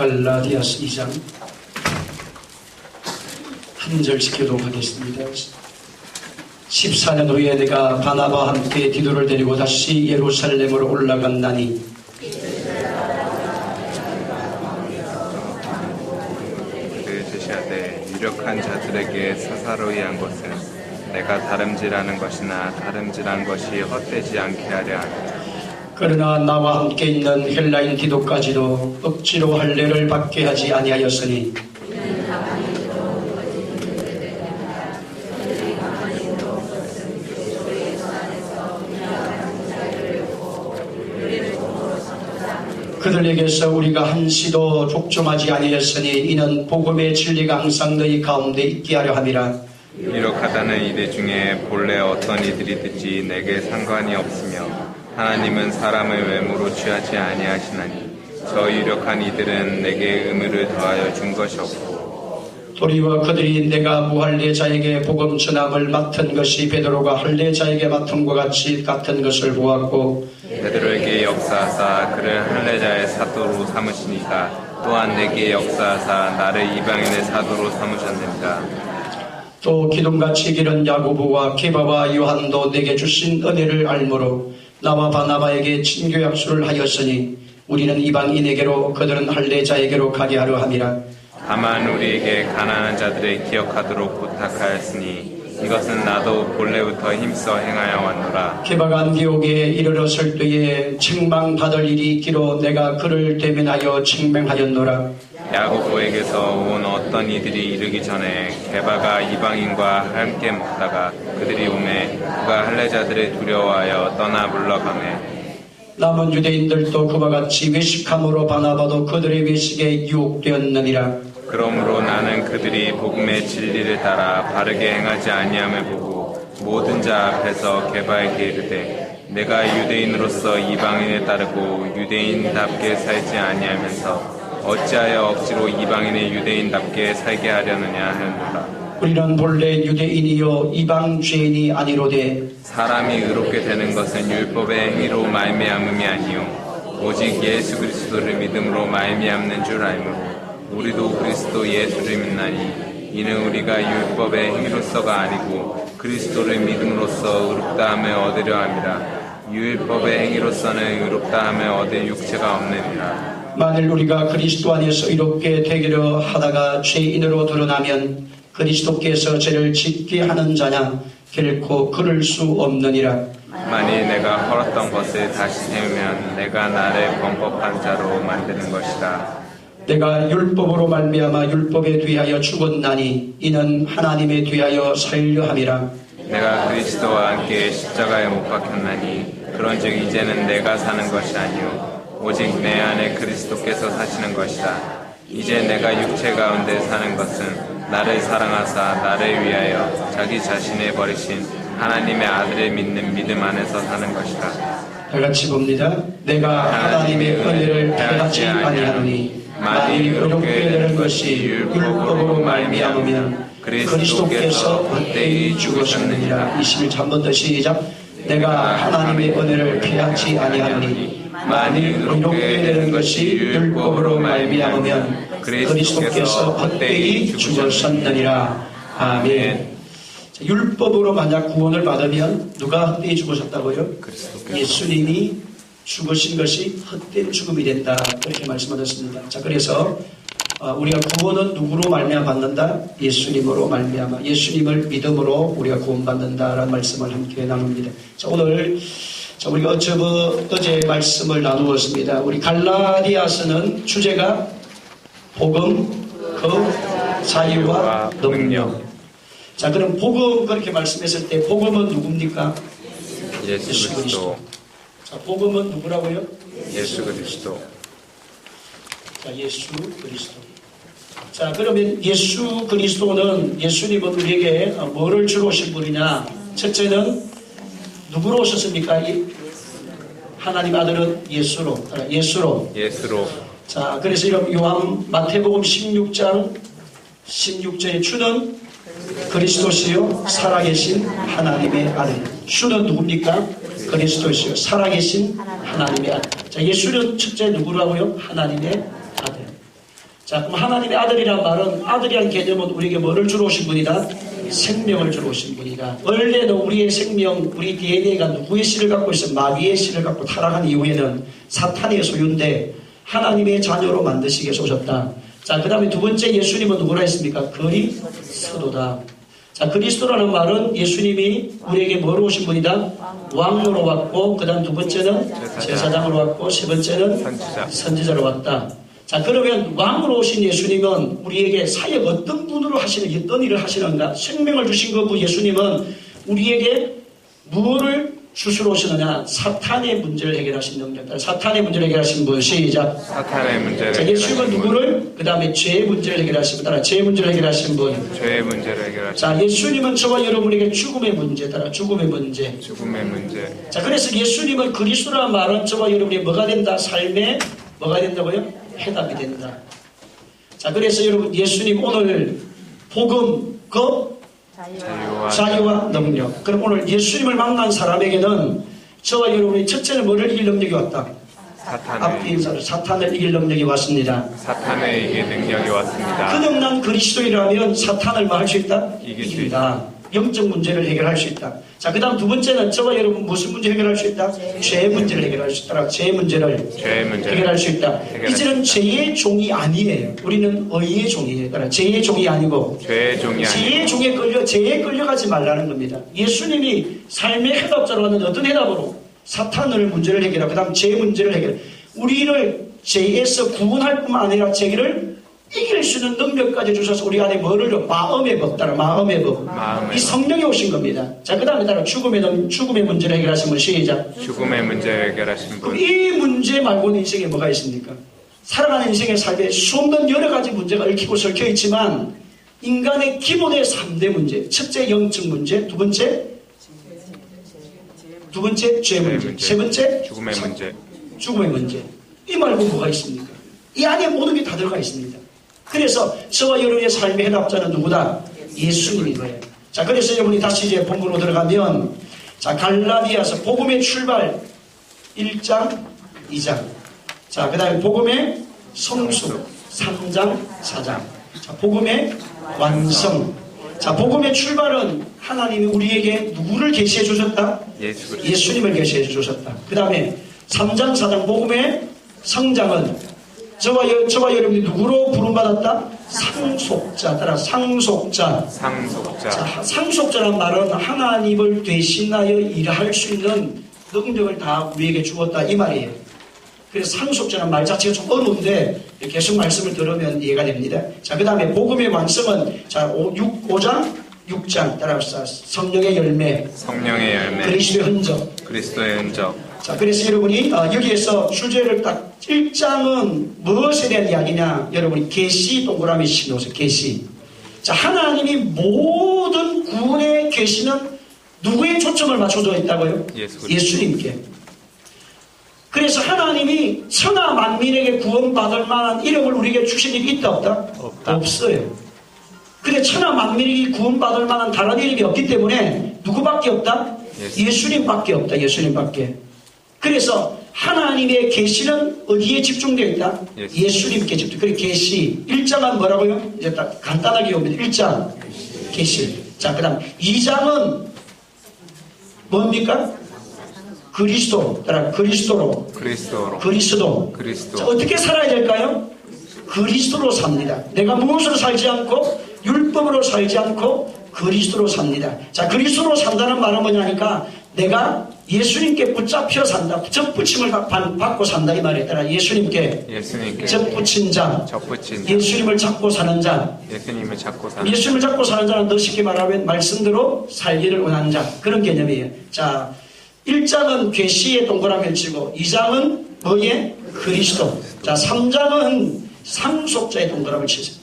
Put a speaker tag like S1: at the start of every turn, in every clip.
S1: 갈라디아서 2장 한 절씩 교독하겠습니다. 14년 후에 내가 바나바와 함께 디도를 데리고 다시 예루살렘으로 올라갔나니
S2: 그를 제시하되 유력한 자들에게 사사로이 한 것은 내가 다름질하는 것이나 다름질한 것이 헛되지 않게 하려 함이라.
S1: 그러나 나와 함께 있는 헬라인 디도까지도 억지로 할례를 받게 하지 아니하였으니 그들에게서 우리가 한시도 족종하지 아니하였으니 이는 복음의 진리가 항상 너희 가운데 있게 하려 함이라.
S2: 유력하다는 이들 중에 본래 어떤 이들이 듣지 내게 상관이 없으며 하나님은 사람을 외모로 취하지 아니하시나니 저 유력한 이들은 내게 의무를 더하여 준 것이 없고
S1: 도리어 그들이 내가 무할례자에게 복음 전함을 맡은 것이 베드로가 할례자에게 맡은 것 같은 것을 보았고
S2: 베드로에게 역사하사 그를 할례자의 사도로 삼으시니까 또한 내게 역사하사 나를 이방인의 사도로 삼으셨느니라.
S1: 또 기둥같이 기른 야고보와 게바와 요한도 내게 주신 은혜를 알므로 나와 바나바에게 친교 약속을 하였으니 우리는 이방인에게로 그들은 할례자에게로 가게 하려 함이라.
S2: 다만 우리에게 가난한 자들을 기억하도록 부탁하였으니 이것은 나도 본래부터 힘써 행하여 왔노라.
S1: 게바가 안디옥에 이르렀을 때에 책망받을 일이 있기로 내가 그를 대면하여 책망하였노라.
S2: 야고보에게서 온 어떤 이들이 이르기 전에 게바가 이방인과 함께 먹다가 그들이 오매 그가 할례자들을 두려워하여 떠나 물러가매
S1: 남은 유대인들도 그와 같이 외식함으로 바나바도 그들의 외식에 유혹되었느니라.
S2: 그러므로 나는 그들이 복음의 진리를 따라 바르게 행하지 아니함을 보고 모든 자 앞에서 게바에게 이르되 내가 유대인으로서 이방인을 따르고 유대인답게 살지 아니하면서 어찌하여 억지로 이방인의 유대인답게 살게 하려느냐 하였노라.
S1: 우리는 본래 유대인이요 이방 죄인이 아니로되
S2: 사람이 의롭게 되는 것은 율법의 행위로 말미암음이 아니요 오직 예수 그리스도를 믿음으로 말미암는 줄 알므로 우리도 그리스도 예수를 믿나니 이는 우리가 율법의 행위로서가 아니고 그리스도를 믿음으로써 의롭다 함을 얻으려 함이라. 율법의 행위로서는 의롭다 함을 얻을 육체가 없느니라.
S1: 만일 우리가 그리스도 안에서 이롭게 되기로 하다가 죄인으로 드러나면 그리스도께서 죄를 짓게 하는 자냐 결코 그럴 수 없느니라.
S2: 만일 내가 헐었던 것을 다시 세우면 내가 나를 범법한 자로 만드는 것이다.
S1: 내가 율법으로 말미암아 율법에 대하여 죽었나니 이는 하나님에 대하여 살려 함이라.
S2: 내가 그리스도와 함께 십자가에 못 박혔나니 그런즉 이제는 내가 사는 것이 아니요 오직 내 안에 그리스도께서 사시는 것이다. 이제 내가 육체 가운데 사는 것은 나를 사랑하사 나를 위하여 자기 자신을 버리신 하나님의 아들을 믿는 믿음 안에서 사는 것이다.
S1: 다 같이 봅니다. 내가 하나님의 은혜를 패하지 아니하노니 만일 의롭게 되는 것이 율법으로 말미암으면 그리스도께서 헛되이 죽으셨느니라. 21절 한 번 더 시작. 내가 하나님의 은혜를 패하지 아니하노니 만일 의롭게 되는 것이 율법으로 말미암으면 그리스도께서 헛되이 죽으셨느니라. 아멘. 율법으로 만약 구원을 받으면 누가 헛되이 죽으셨다고요? 예수님이 죽으신 것이 헛된 죽음이 된다. 그렇게 말씀하셨습니다. 자, 그래서 우리가 구원은 누구로 말미암아 받는다? 예수님으로 말미암아. 예수님을 믿음으로 우리가 구원받는다라는 말씀을 함께 나눕니다. 자, 오늘 우리가 어제 말씀을 나누었습니다. 우리 갈라디아서는 주제가 복음, 그 자유와 능력. 자, 그럼 복음 그렇게 말씀했을 때 복음은 누굽니까?
S2: 예수 그리스도.
S1: 자, 복음은 누구라고요?
S2: 예수 그리스도.
S1: 자, 예수 그리스도. 자, 그러면 예수 그리스도는 예수님은 우리에게 뭐를 주러 오신 분이냐? 첫째는 누구로 오셨습니까? 하나님 아들은 예수로. 자, 그래서 이런 마태복음 16장 16절에 주는 그리스도시요 살아계신 하나님의 아들. 주는 누굽니까? 그리스도시요 살아계신 하나님의 아들. 자, 예수는 첫째 누구라고요? 하나님의 아들. 자, 그럼 하나님의 아들이란 말은, 아들이라는 개념은 우리에게 뭐를 주러 오신 분이다? 생명을 주러 오신 분이다. 원래는 우리의 생명, 우리 DNA가 누구의 씨를 갖고 있어? 마귀의 씨를 갖고 타락한 이후에는 사탄의 소유인데 하나님의 자녀로 만드시기 위해서 오셨다. 자, 그 다음에 두 번째 예수님은 누구라 했습니까? 그리스도다. 자, 그리스도라는 말은 예수님이 우리에게 뭐로 오신 분이다? 왕으로 왔고, 그 다음 두 번째는 제사장으로 왔고, 세 번째는 선지자로 왔다. 자, 그러면 왕으로 오신 예수님은 우리에게 사역 어떤 분으로 하시는, 어떤 일을 하시는가? 생명을 주신 그 예수님은 우리에게 무엇을 주스러 오시느냐? 사탄의 문제를 해결하신 능력. 사탄의 문제를 해결하신 분. 시작.
S2: 사탄의 문제를
S1: 자, 예수님은 누구를? 그 다음에 죄의 문제를 해결하신 분. 따라 죄의 문제를 해결하신 분.
S2: 죄의 문제를 해결하신
S1: 자, 예수님은 저와 여러분에게 죽음의 문제. 따라 죽음의 문제.
S2: 죽음의 문제.
S1: 자, 그래서 예수님은 그리스도라는 말은 저와 여러분이 뭐가 된다? 삶에 뭐가 된다고요? 해답이 된다. 자, 그래서 여러분 예수님 오늘 복음, 자유와 능력. 그럼 오늘 예수님을 만난 사람에게는 저와 여러분이 첫째는 뭐를 이길 능력이 왔다? 사탄을 이길 능력이 왔습니다.
S2: 사탄을 이길 능력이 왔습니다.
S1: 그냥 난 그리스도이라면 사탄을 뭐 할 수 있다? 이긴다. 영적 문제를 해결할 수 있다. 자, 그 다음 두 번째는 저와 여러분 무슨 문제 해결할 수 있다? 죄의 문제를 해결할 수 있다. 죄의 문제를 해결할 수 있다. 이제는 죄의 종이 아니에요. 우리는 의의 종이에요. 그러니까 죄의 종이 아니고 죄의 종에 죄에 끌려가지 말라는 겁니다. 예수님이 삶의 해답자로 하는 어떤 해답으로? 사탄을 문제를 해결하고 그 다음 죄의 문제를 해결. 우리를 죄에서 구원할 뿐만 아니라 죄를 이길 수 있는 능력까지 주셔서 우리 안에 뭐를 줘? 마음의 법 따라 마음의 법. 이 성령이 오신 겁니다. 자, 그 다음에 따라 죽음의 문제를 해결하신 분. 시작.
S2: 죽음의 문제를 해결하신 분.
S1: 이 문제 말고는 인생에 뭐가 있습니까? 살아가는 인생의 삶에 수없는 여러 가지 문제가 얽히고 설켜 있지만 인간의 기본의 3대 문제. 첫째 영적 문제, 두 번째 죄 문제, 세 번째 죽음의 문제. 이 말고 뭐가 있습니까? 이 안에 모든 게 다 들어가 있습니다. 그래서 저와 여러분의 삶의 해답자는 누구다? 예수님인 거예요. 자, 그래서 여러분이 다시 이제 본문으로 들어가면, 자, 갈라디아서 복음의 출발 1장, 2장. 자, 그 다음에 복음의 성숙 3장, 4장. 자, 복음의 완성. 자, 복음의 출발은 하나님이 우리에게 누구를 계시해 주셨다? 예수님을 계시해 주셨다. 그 다음에 3장, 4장 복음의 성장은 저와 여러분이 누구로 부름받았다? 상속자. 따라 상속자. 자, 상속자란 말은 하나님을 대신하여 일할 수 있는 능력을 다 우리에게 주었다 이 말이에요. 그래서 상속자란 말 자체가 좀 어려운데 계속 말씀을 들으면 이해가 됩니다. 자, 그 다음에 복음의 완성은 자 5장 6장 따라서 성령의 열매 그리스도의 흔적. 자, 그래서 여러분이 여기에서 주제를 딱 1장은 무엇에 대한 이야기냐? 여러분이 계시 동그라미 치놓으세요. 계시. 자, 하나님이 모든 구원의 계시는 누구의 초점을 맞춰져 있다고요? 예수님께. 그래서 하나님이 천하 만민에게 구원받을 만한 이름을 우리에게 주신 일이 있다 없다? 없어요. 근데 천하 만민에게 구원받을 만한 다른 이름이 없기 때문에 누구밖에 없다? 예수님밖에 없다. 예수님밖에. 그래서 하나님의 계시는 어디에 집중되어 있다? 예수님께 집중. 그래 계시 1장은 뭐라고요? 이제 딱 간단하게 옵니다. 1장 계시. 자, 그 다음 2장은 뭡니까? 그리스도. 따라 그리스도. 자, 어떻게 살아야 될까요? 그리스도로 삽니다. 내가 무엇으로 살지 않고 율법으로 살지 않고 그리스도로 삽니다. 자, 그리스도로 산다는 말은 뭐냐니까 내가 예수님께 붙잡혀 산다. 접붙임을 받고 산다 이 말에 따라 예수님께 접붙인 자. 예수님을 잡고 사는 자. 예수님을 잡고 사는 자는 더 쉽게 말하면 말씀대로 살기를 원하는 자. 그런 개념이에요. 자, 1장은 계시의 동그라미를 치고 2장은 뭐에? 그리스도. 자, 3장은 상속자의 동그라미를 치세요.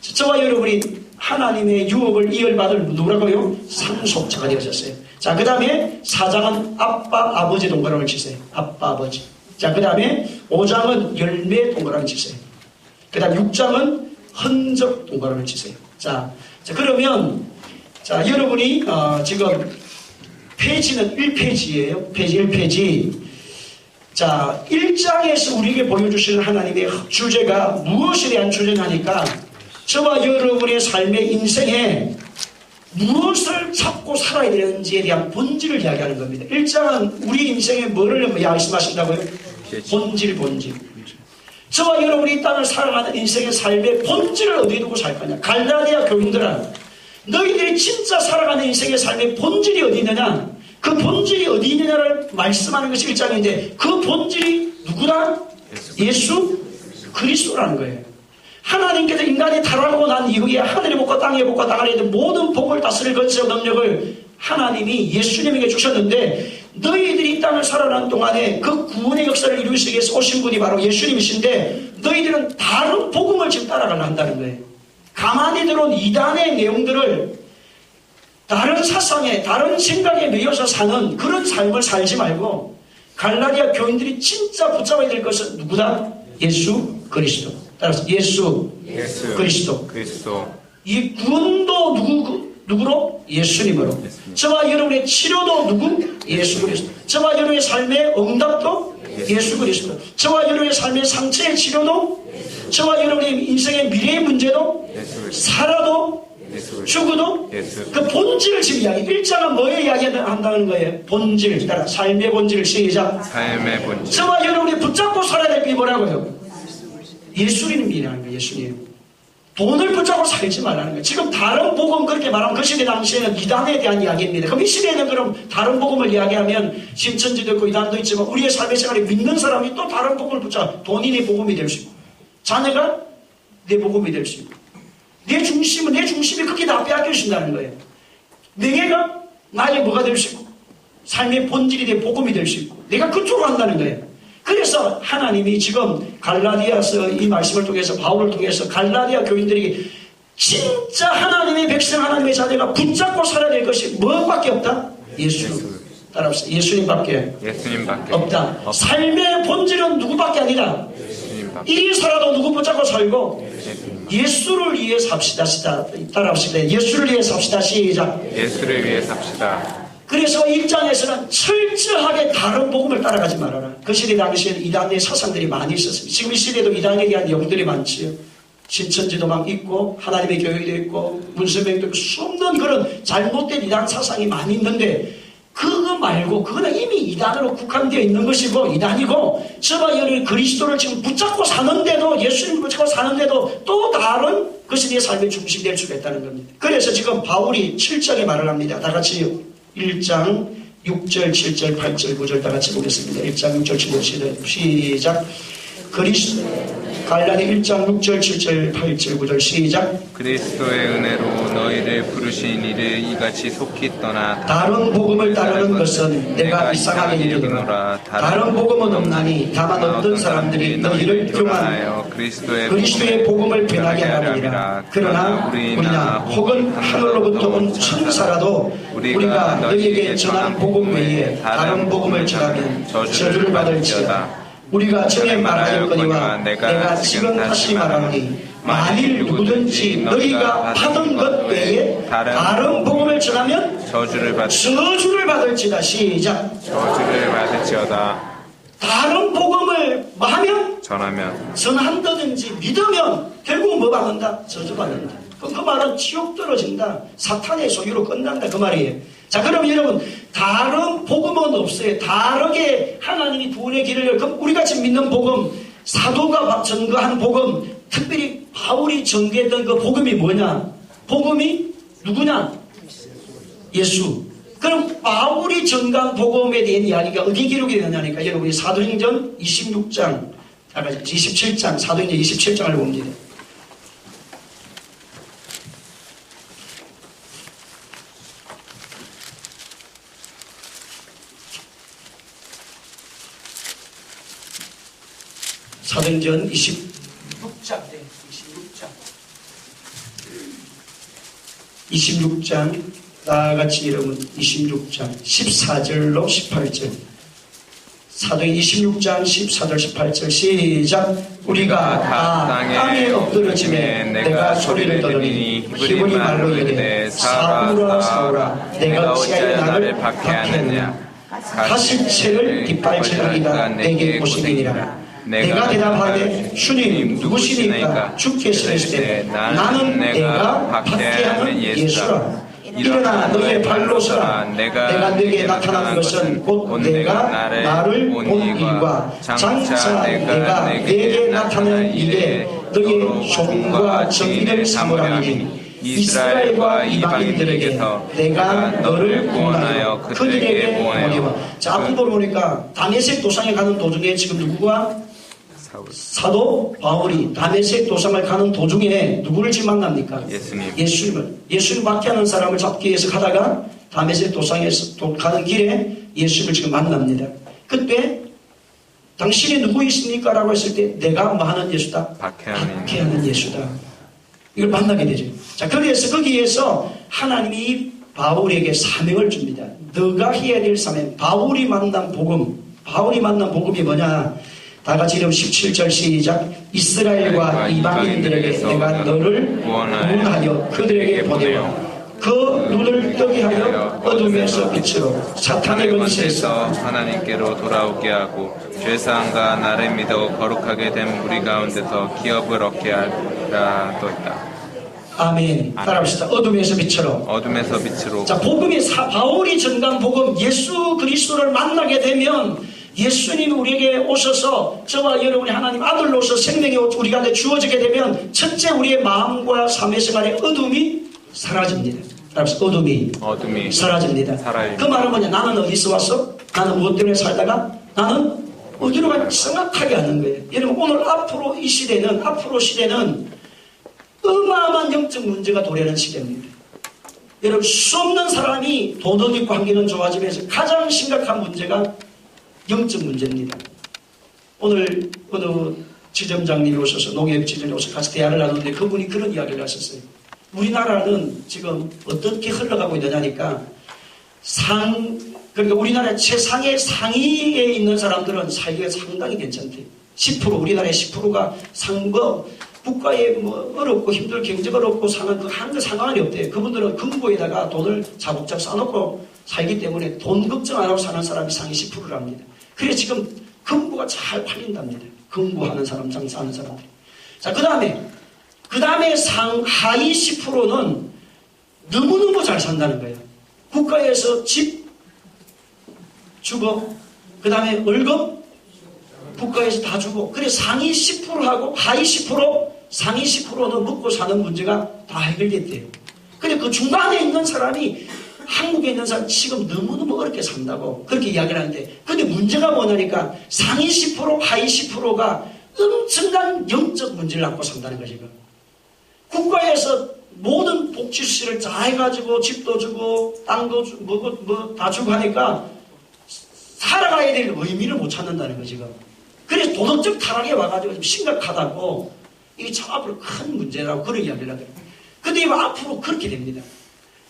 S1: 저와 여러분이 하나님의 유업을 이어받을 누구라고요? 상속자가 되어졌어요. 자, 그 다음에 4장은 아빠, 아버지 동그라미를 치세요. 아빠, 아버지. 자, 그 다음에 5장은 열매 동그라미를 치세요. 그 다음 6장은 흔적 동그라미를 치세요. 자, 그러면, 자, 여러분이, 지금 페이지는 1페이지예요. 페이지 1페이지. 자, 1장에서 우리에게 보여주시는 하나님의 주제가 무엇에 대한 주제냐니까 저와 여러분의 삶의 인생에 무엇을 찾고 살아야 되는지에 대한 본질을 이야기하는 겁니다. 1장은 우리 인생에 뭐를 말씀하신다고요? 본질. 저와 여러분이 이 땅을 살아가는 인생의 삶의 본질을 어디에 두고 살 거냐? 갈라디아 교인들아, 너희들이 진짜 살아가는 인생의 삶의 본질이 어디 있느냐? 그 본질이 어디 있느냐를 말씀하는 것이 1장인데 그 본질이 누구다? 예수 그리스도라는 거예요. 하나님께서 인간이 타락하고 난 이후에 하늘의 복과 땅의 복과 땅 안에 있는 모든 복을 다스릴 것의 능력을 하나님이 예수님에게 주셨는데 너희들이 이 땅을 살아가는 동안에 그 구원의 역사를 이루시기 위해서 오신 분이 바로 예수님이신데 너희들은 다른 복음을 지금 따라가려 한다는 거예요. 가만히 들어온 이단의 내용들을 다른 사상에 다른 생각에 매여서 사는 그런 삶을 살지 말고 갈라디아 교인들이 진짜 붙잡아야 될 것은 누구다? 예수 그리스도. 따라서 예수 그리스도. 이 구원도 누구로? 예수님으로. 저와 여러분의 치료도 누구? 예수 그리스도. 저와 여러분의 삶의 응답도 예수 그리스도. 저와 여러분의 삶의 상처의 치료도, 저와 여러분의 인생의 미래의 문제도, 살아도 죽어도 그 본질을 지금 이야기. 1장은 뭐에 이야기한다는 거예요? 본질. 따라 삶의 본질을 시작.
S2: 삶의 본질.
S1: 저와 여러분이 붙잡고 살아야 될 게 뭐라고요? 예수님이라는 거예요. 예수님. 돈을 붙잡고 살지 말라는 거예요. 지금 다른 복음 그렇게 말하면 그 시대 당시에는 이단에 대한 이야기입니다. 그럼 이 시대에는 그럼 다른 복음을 이야기하면 신천지도 있고 이단도 있지만 우리의 삶의 생활에 믿는 사람이 또 다른 복음을 붙잡아 돈이 내 복음이 될 수 있고 자녀가 내 복음이 될 수 있고 내 중심이 그렇게 다 빼앗겨진다는 거예요. 명예가 나의 뭐가 될 수 있고 삶의 본질이 내 복음이 될 수 있고 내가 그쪽으로 한다는 거예요. 그래서 하나님이 지금 갈라디아서 이 말씀을 통해서 바울을 통해서 갈라디아 교인들에게 진짜 하나님의 백성 하나님의 자녀가 붙잡고 살아야 될 것이 뭐밖에 없다? 예수. 따라합시다. 예수님밖에 없다. 삶의 본질은 누구밖에 아니라 이리 살아도 누구 붙잡고 살고 예수를 위해 삽시다. 따라합시다. 예수를 위해 삽시다. 시작.
S2: 예수를 위해 삽시다.
S1: 그래서 1장에서는 철저하게 다른 복음을 따라가지 말아라. 그 시대 당시에는 이단의 사상들이 많이 있었습니다. 지금 이 시대도 이단에 대한 영들이 많지요. 신천지도 막 있고 하나님의 교회도 있고 문선명도 있고 수없는 그런 잘못된 이단 사상이 많이 있는데 그거 말고 그거는 이미 이단으로 국한되어 있는 것이고 이단이고 저와 여러분 그리스도를 지금 붙잡고 사는데도 예수님을 붙잡고 사는데도 또 다른 것이 내 삶의 중심이 될 수가 있다는 겁니다. 그래서 지금 바울이 7장에 말을 합니다. 다 같이 1장 6절, 7절, 8절, 9절 다 같이 보겠습니다. 1장 6절, 7절 시작. 갈라디 1장 6절, 7절, 8절, 9절 시작.
S2: 그리스도의 은혜로 너희를 부르신 이를 이같이 속히 떠나
S1: 다른 복음을 따르는 것은 내가 이상하게 여기노라. 다른 복음은 없나니 다만 어떤 사람들이 너희를 교만하여 그리스도의 복음을 변하게 하느니라. 그러나 우리나 혹은 하늘로부터 온 천사라도 우리가 너희에게 전한 복음 외에 다른 복음을 전하면 저주를 받을지어다. 우리가 전에 말하였거니와 내가 지금 다시 말하노니 만일 누구든지 너희가 받은 것 외에 다른 복음을 전하면 저주를 받을지다. 시작.
S2: 저주를 받을지어다.
S1: 다른 복음을 하면 전한다든지 믿으면 결국 뭐 받는다? 저주 받는다. 그 말은 지옥 떨어진다. 사탄의 소유로 끝난다. 그 말이에요. 자, 그럼 여러분 다른 복음은 없어요. 다르게 하나님이 구원의 길을 열고 그럼 우리가 지금 믿는 복음 사도가 전거한 복음 특별히 바울이 전개했던 그 복음이 뭐냐? 복음이 누구냐? 예수. 그럼 바울이 전가한 복음에 대한 이야기가 어디 기록이 되느냐니까 여러분이 사도행전 26장 27장 사도행전 27장을 봅니다. 사도행전 26장 다같이 여러분 26장 14절로 18절 사도행 26장 14절 18절 시작. 우리가 다 땅에 엎드러짐에 내가 소리를 들으니 히브리 말로 이르되 사울아 사울아 내가 어찌하여 나를 박해하느냐. 가시채를 뒷발치다가 내게 보시니라. 내가 대답하되 주님 누구시니까? 주께서 이르시되 나는 내가 박해하는 예수라. 일어나 너의 발로 서라. 내가 너에게 나타난 것은 곧 내가 나를 본 일과 장차 내가 내게 나타난 일에 너의 종과 정의를 삼으라니 이스라엘과 이방인들에게서 내가 너를 구원하여 그들에게 보내어. 자, 앞부분 보니까 다메섹 도상에 가는 도중에 지금 누구가? 사도 바울이 다메섹 도상을 가는 도중에 누구를 지금 만납니까? 예수님을 박해하는 사람을 잡기 위해서 가다가 다메섹 도상에서 가는 길에 예수님을 지금 만납니다. 그때 당신이 누구이십니까? 라고 했을 때 내가 뭐 하는 예수다? 박해하는 예수다. 이걸 만나게 되죠. 자, 그래서 거기에서 하나님이 바울에게 사명을 줍니다. 너가 해야 될 사명. 바울이 만난 복음이 뭐냐? 다 같이 이름 17절 시작. 이스라엘과 이방인들에게 내가 너를 구원하여 그들에게 보내어 그 눈을 뜨게 하여 어둠에서 빛으로 사탄의 권세에서
S2: 하나님께로 돌아오게 하고 죄사함과 나를 믿어 거룩하게 된 무리 가운데서 기업을 얻게 하라 또 있다.
S1: 아멘. 따라합시다. 어둠에서 빛으로. 자, 복음이 바울이 전한 복음, 예수 그리스도를 만나게 되면 예수님이 우리에게 오셔서 저와 여러분이 하나님 아들로서 생명이 우리 가운데 주어지게 되면 첫째 우리의 마음과 삶의 생활의 어둠이 사라집니다. 어둠이 사라집니다. 그 말은 뭐냐? 나는 어디서 왔어? 나는 무엇 때문에 살다가 나는 어디로 갈지 생각하게 하는 거예요. 여러분 오늘 앞으로 시대는 어마어마한 영적 문제가 도래하는 시대입니다. 여러분 수없는 사람이 도덕 있고 환경은 좋아지면서 가장 심각한 문제가 영적 문제입니다. 오늘 어느 지점장님이 오셔서 농협지점에 오셔서 같이 대화를 나누는데 그분이 그런 이야기를 하셨어요. 우리나라는 지금 어떻게 흘러가고 있느냐니까 그러니까 우리나라 최상의 상위에 있는 사람들은 살기가 상당히 괜찮대요. 10% 우리나라의 10%가 국가에 뭐 어렵고 힘들고 경제가 어렵고 사는 그 한글 상관이 없대요. 그분들은 금고에다가 돈을 자국자국 싸놓고 살기 때문에 돈 걱정 안 하고 사는 사람이 상위 10%랍니다. 그래서 지금 금고가 잘 팔린답니다. 금고하는 사람, 장사하는 사람들. 자, 그 다음에 하위 10%는 너무너무 잘 산다는 거예요. 국가에서 집 주고, 그 다음에 월급 국가에서 다 주고, 그래서 상위 10%하고 하위 10%, 상위 10%는 먹고 사는 문제가 다 해결됐대요. 근데 그 중간에 있는 사람이 한국에 있는 사람 지금 너무너무 어렵게 산다고 그렇게 이야기를 하는데, 근데 문제가 뭐냐니까 상위 10%, 하위 10%가 엄청난 영적 문제를 안고 산다는 거죠. 지금 국가에서 모든 복지시를 다 해가지고 집도 주고 땅도 주고 뭐 다 주고 하니까 살아가야 될 의미를 못 찾는다는 거죠. 지금 그래서 도덕적 타락에 와가지고 좀 심각하다고, 이게 참 앞으로 큰 문제라고 그런 이야기를 하더라고요. 근데 이거 앞으로 그렇게 됩니다.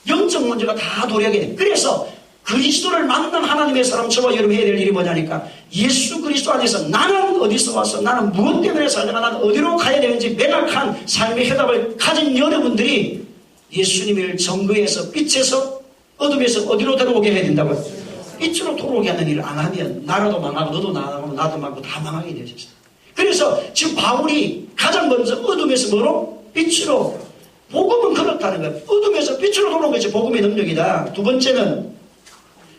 S1: 영적 문제가 다 도래하게 됩니다. 그래서 그리스도를 만난 하나님의 사람 저와 여러분 해야 될 일이 뭐냐니까 예수 그리스도 안에서 나는 어디서 왔어? 나는 무엇 때문에 살다가 나는 어디로 가야 되는지 명확한 삶의 해답을 가진 여러분들이 예수님을 정거에서 빛에서 어둠에서 어디로 들어오게 해야 된다고요? 빛으로 돌아오게 하는 일을 안 하면 나라도 망하고 너도 망하고 나도 망하고 다 망하게 되셨어요. 그래서 지금 바울이 가장 먼저 어둠에서 뭐로? 빛으로. 복음은 그렇다는 거예요. 어둠에서 빛으로 돌아오는 것이 복음의 능력이다. 두 번째는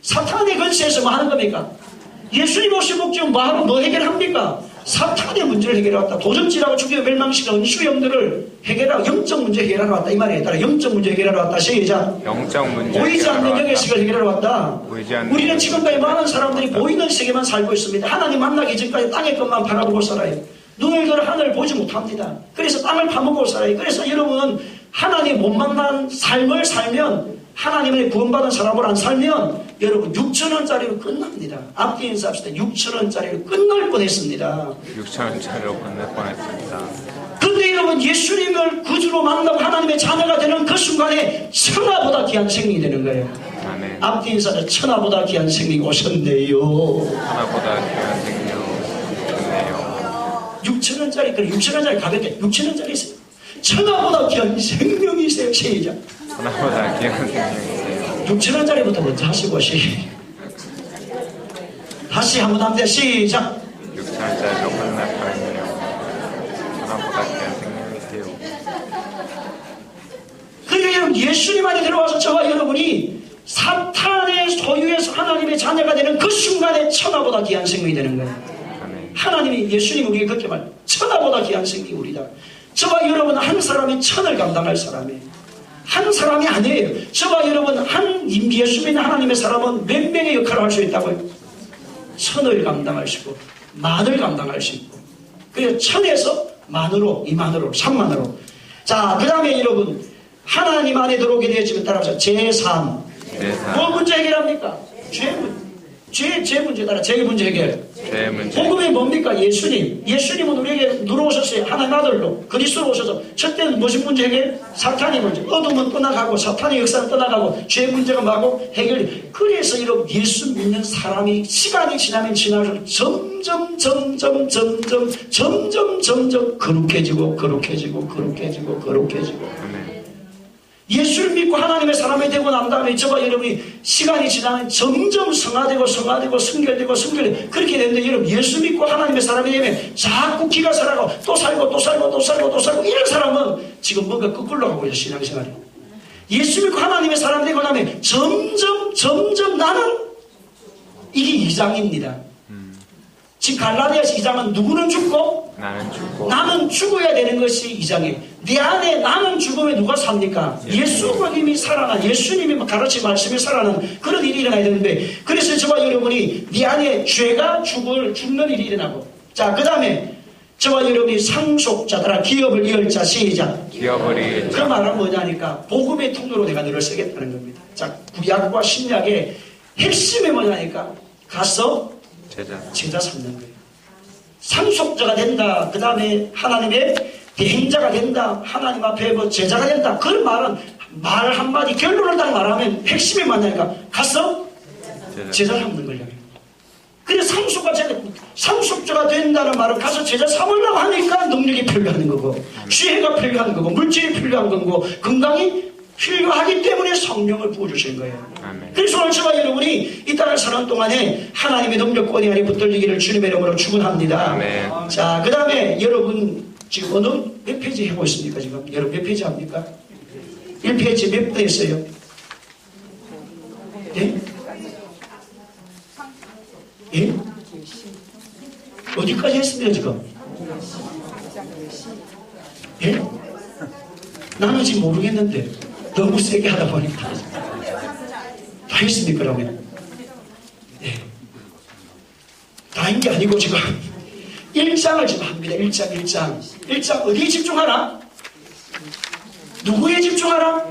S1: 사탄의 권세에서 뭐 하는 겁니까? 예수님 오신 목적은 뭐 해결합니까? 사탄의 문제를 해결해왔다. 도적질하고 죽여 멸망시킨 은수형들을 해결하고 영적 문제 해결하러 왔다. 이 말이에요. 따라 영적 문제 해결하러 왔다. 시작.
S2: 영적 문제
S1: 보이지 않는 영의식을 해결하러 왔다. 우리는 지금까지 많은 사람들이 보이는 세계만 살고 있습니다. 하나님 만나기 전까지 땅의 것만 바라보고 살아요. 눈을 들어 하늘을 보지 못합니다. 그래서 땅을 파먹고 살아요. 그래서 여러분은 하나님 못 만난 삶을 살면, 하나님의 구원받은 사람을 안 살면 여러분 6,000원짜리로 끝납니다. 앞뒤 인사합시다. 6,000원짜리로 끝날 뻔했습니다.
S2: 6,000원짜리로 끝날 뻔했습니다.
S1: 근데 여러분 예수님을 구주로 만나고 하나님의 자녀가 되는 그 순간에 천하보다 귀한 생명이 되는 거예요.
S2: 아멘.
S1: 앞뒤 인사는 천하보다 귀한 생명이 오셨네요.
S2: 천하보다 귀한 생명이 오셨네요.
S1: 6,000원짜리, 그래 6,000원짜리 가볍게 6,000원짜리 있어요. 천하보다 귀한 생명이세요. 시작.
S2: 천하보다 귀한 생명이세요.
S1: 6,000원짜리부터 먼저 하시고 다시 한번 합니다. 시작.
S2: 육체자로 혼납하며 하나보다 귀한 생명이 되오.
S1: 그러니까 여러분 예수님 안에 들어와서 저와 여러분이 사탄의 소유에서 하나님의 자녀가 되는 그 순간에 천하보다 귀한 생명이 되는 거예요.
S2: 아멘.
S1: 하나님이 예수님 우리에게 그렇게 말 천하보다 귀한 생명이 우리다. 저와 여러분 한 사람이 천을 감당할 사람이에요. 한 사람이 아니에요. 저와 여러분 한 예수 믿는 하나님의 사람은 몇 명의 역할을 할 수 있다고요? 천을 감당할 수 있고 만을 감당할 수 있고 그래서 천에서 만으로 2만으로 3만으로 자 그 다음에 여러분 하나님 안에 들어오게 되었지만 따라서 제3 뭐 문제 해결합니까? 죄 문제 따라 죄 문제 해결.
S2: 죄 문제.
S1: 복음이 뭡니까? 예수님은 우리에게 들어오셨어요. 하나님 아들로 그리스도로 오셔서 첫째는 무슨 문제 해결? 사탄의 문제. 어둠은 떠나가고 사탄의 역사는 떠나가고 죄 문제가 뭐고 해결이. 그래서 이런 예수 믿는 사람이 시간이 지나면 지날수록 점점 거룩해지고 예수를 믿고 하나님의 사람이 되고 난 다음에 저와 여러분이 시간이 지나면 점점 성화되고 성결되고 그렇게 되는데 여러분 예수 믿고 하나님의 사람이 되면 자꾸 기가 살아가고 또 살고 이런 사람은 지금 뭔가 거꾸로 가고 있어요. 신앙생활이. 예수 믿고 하나님의 사람이 되고 나면 점점 나는 이게 2장입니다. 지금 갈라디아서 2장은 누구는 죽고 나는 죽어야 되는 것이 2장이에요. 내 안에 나는 죽으면 누가 삽니까? 예수님이 살아난 예수님이 가르친 말씀이 살아난 그런 일이 일어나야 되는데 그래서 저와 여러분이 네 안에 죄가 죽는 일이 일어나고 자 그 다음에 저와 여러분이 상속자들아 기업을 이을 자 시작
S2: 기업을 이을
S1: 그 말은 뭐냐니까 복음의 통로로 내가 너를 쓰겠다는 겁니다. 자 구약과 신약의 핵심이 뭐냐니까 가서 제자 삼는 거예요. 상속자가 된다. 그 다음에 하나님의 대행자가 된다. 하나님 앞에 뭐 제자가 된다. 그 말은 말 한마디 결론을 딱 말하면 핵심이 뭐냐니까 가서 제자 삼는 거예요. 그래서 상속자가 된다는 말은 가서 제자 삼으려고 하니까 능력이 필요한 거고 지혜가 필요한 거고 물질이 필요한 거고 건강이 필요하기 때문에 성령을 부어주시는 거예요. 아멘. 그래서 오늘 저와 여러분이 이 땅을 사는 동안에 하나님의 능력권이 안에 붙들리기를 주님의 이름으로 축원합니다. 아멘. 자, 그 다음에 여러분 지금 어느 몇 페이지 하고 있습니까? 지금 여러분 몇 페이지 합니까? 1페이지 몇 분 했어요? 예? 예? 어디까지 했습니까 지금? 예? 나는 지금 모르겠는데 너무 세게 하다 보니까 다 했습니까 그러면? 예. 다인 게 아니고 지금 1장을 지금 합니다. 1장 어디에 집중하라? 누구에 집중하라?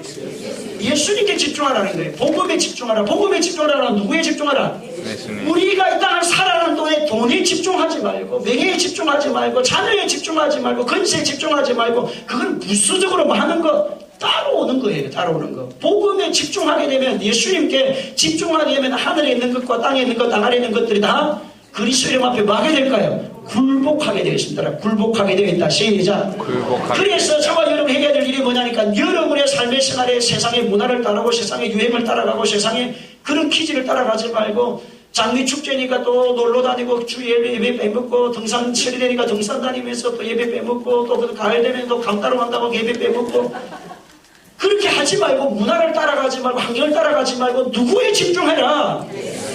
S1: 예수님께 집중하라는 거예요. 복음에 집중하라는 누구에 집중하라? 우리가 이 땅을 살아가는 동안에 돈에 집중하지 말고 명예에 집중하지 말고 자녀에 집중하지 말고 건세에 집중하지 말고 그건 부수적으로 하는 거 따라오는 거예요. 복음에 집중하게 되면 예수님께 집중하게 되면 하늘에 있는 것과 땅에 있는 것, 땅 아래 있는 것들이 다 그리스도 이름 앞에 뭐 하게 될까요? 굴복하게 되겠습니다. 굴복하게 되겠다. 시작. 그래서 저와 여러분 해야 될 일이 뭐냐니까 여러분의 삶의 생활에 세상의 문화를 따라가고 세상의 유행을 따라가고 세상의 그런 기질을 따라가지 말고 장미 축제니까 또 놀러 다니고 주 예배 빼먹고 등산철이 되니까 등산 다니면서 또 예배 빼먹고 또 가을 되면 또 강 따러 간다고 예배 빼먹고 그렇게 하지 말고 문화를 따라가지 말고 환경을 따라가지 말고 누구에 집중해라?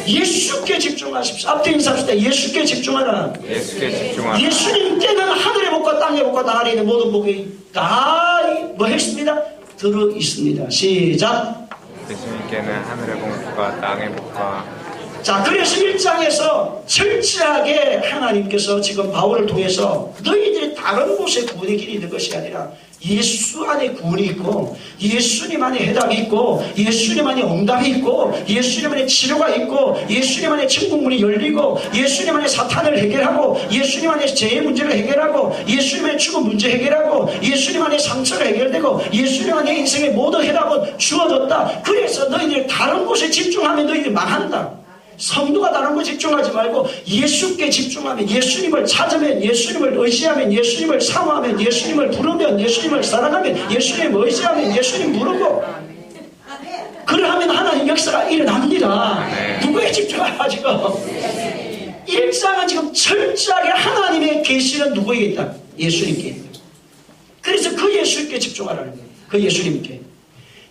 S1: 예수께 집중하십시오. 앞에 인사합시다. 예수께 집중하라. 예수님께는 하늘의 복과 땅의 복과 땅 아래 있는 모든 복이 다 뭐 했습니다? 들어 있습니다. 시작.
S2: 예수님께는 하늘의 복과 땅의 복과
S1: 자 그래서 1장에서 철저하게 하나님께서 지금 바울을 통해서 너희들이 다른 곳에 구원의 길이 있는 것이 아니라 예수 안에 구원이 있고 예수님 안에 해답이 있고 예수님 안에 응답이 있고 예수님 안에 치료가 있고 예수님 안에 천국문이 열리고 예수님 안에 사탄을 해결하고 예수님 안에 죄의 문제를 해결하고 예수님 안에 죽음 문제 해결하고 예수님 안에 상처가 해결되고 예수님 안에 인생의 모든 해답은 주어졌다. 그래서 너희들이 다른 곳에 집중하면 너희들이 망한다. 성도가 다른 거 집중하지 말고 예수께 집중하면 예수님을 찾으면 예수님을 의지하면 예수님을 사모하면 예수님을 부르면 예수님을 사랑하면 예수님을 의지하면 예수님 부르고 그러하면 하나님 역사가 일어납니다. 누구에 집중하라 지금? 1장은 지금 철저하게 하나님의 계시는 누구에게 있다? 예수님께 있다. 그래서 그 예수님께 집중하라는 거예요. 그 예수님께.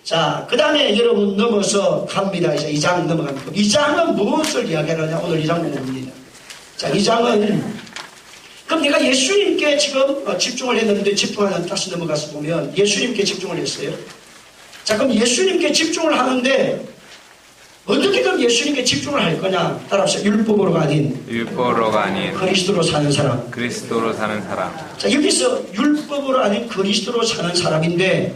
S1: 자, 그 다음에 여러분 넘어서 갑니다. 이제 2장 넘어갑니다. 2장은 무엇을 이야기하느냐? 오늘 2장 공부입니다. 자, 2장은 그럼 내가 예수님께 지금 집중을 했는데 집중하는 다시 넘어가서 보면 예수님께 집중을 했어요. 자, 그럼 예수님께 집중을 하는데 어떻게 그럼 예수님께 집중을 할 거냐? 따라서 율법으로가 아닌 그리스도로 사는 사람.
S2: 그리스도로 사는 사람.
S1: 자, 여기서 율법으로 아닌 그리스도로 사는 사람인데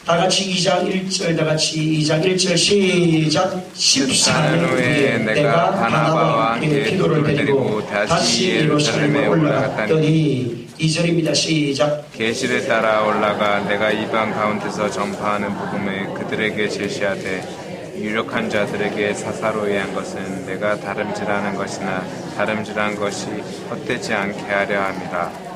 S1: 다 같이 2장 1절 다 같이 2장 1절 시작. 14년 후에 내가 바나바와 함께 기도를 드리고 다시 예루살렘에 올라갔더니 2절입니다. 시작.
S2: 계시를 따라 올라가 내가 이방 가운데서 전파하는 복음을 그들에게 제시하되 유력한 자들에게 사사로이 한 것은 내가 다름질하는 것이나 다름질한 것이 헛되지 않게 하려 함이라.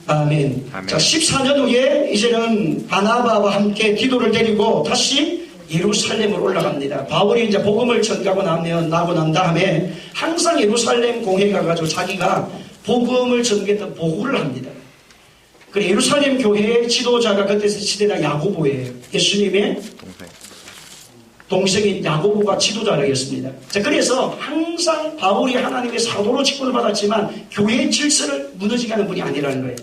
S1: 아멘.
S2: 아멘.
S1: 자, 14년 후에 이제는 바나바와 함께 기도를 드리고 다시 예루살렘으로 올라갑니다. 바울이 이제 복음을 전가고 난 다음에 항상 예루살렘 공회에 가가지고 자기가 복음을 전개했던 보고를 합니다. 그래, 예루살렘 교회의 지도자가 그때 시대가 야고보예요. 예수님의 동생인 야고보가 지도자였습니다. 자, 그래서 항상 바울이 하나님의 사도로 직분을 받았지만 교회의 질서를 무너지게 하는 분이 아니라는 거예요.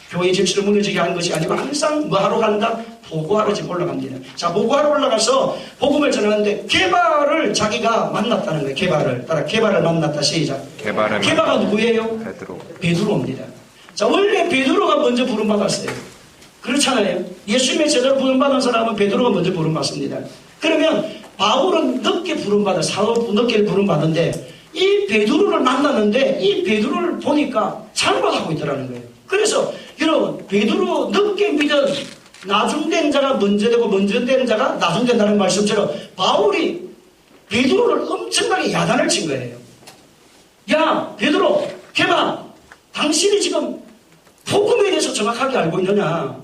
S1: 교회의 질서를 무너지게 하는 것이 아니고 항상 뭐 하러 간다? 보고하러 지금 올라갑니다. 자, 보고하러 올라가서 복음을 전하는데 게바를 자기가 만났다는 거예요. 게바를. 따라 게바를 만났다. 시작. 게바가 누구예요? 베드로입니다. 자, 원래 베드로가 먼저 부름받았어요. 그렇잖아요. 예수님의 제자로 부름받은 사람은 베드로가 먼저 부름받습니다. 그러면 바울은 늦게 부름받아, 사도 늦게 부름받는데 이 베드로를 만났는데 이 베드로를 보니까 잘못하고 있더라는 거예요. 그래서 여러분, 베드로 늦게 믿은 나중된 자가 먼저 되고 먼저 된 자가 나중된다는 말씀처럼 바울이 베드로를 엄청나게 야단을 친 거예요. 야, 베드로, 게바, 당신이 지금 복음에 대해서 정확하게 알고 있느냐?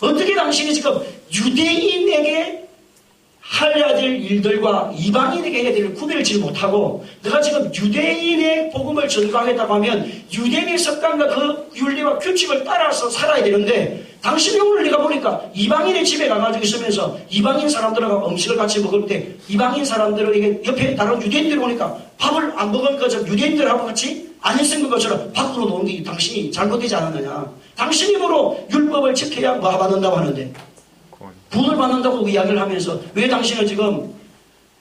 S1: 어떻게 당신이 지금 유대인에게 해야 될 일들과 이방인에게 해야 될 일을 구별을 못하고 너가 지금 유대인의 복음을 전가하겠다고 하면 유대인의 습관과 그 윤리와 규칙을 따라서 살아야 되는데 당신이 오늘 내가 보니까 이방인의 집에 가가지고 있으면서 이방인 사람들하고 음식을 같이 먹을 때 이방인 사람들에게 옆에 다른 유대인들이 오니까 밥을 안 먹은 것처럼 유대인들하고 같이 안 있은 것처럼 밖으로 놓은 게 당신이 잘못되지 않았느냐. 당신 힘으로 율법을 지켜야 뭐 받는다고 하는데 분을 받는다고 이야기를 하면서 왜 당신은 지금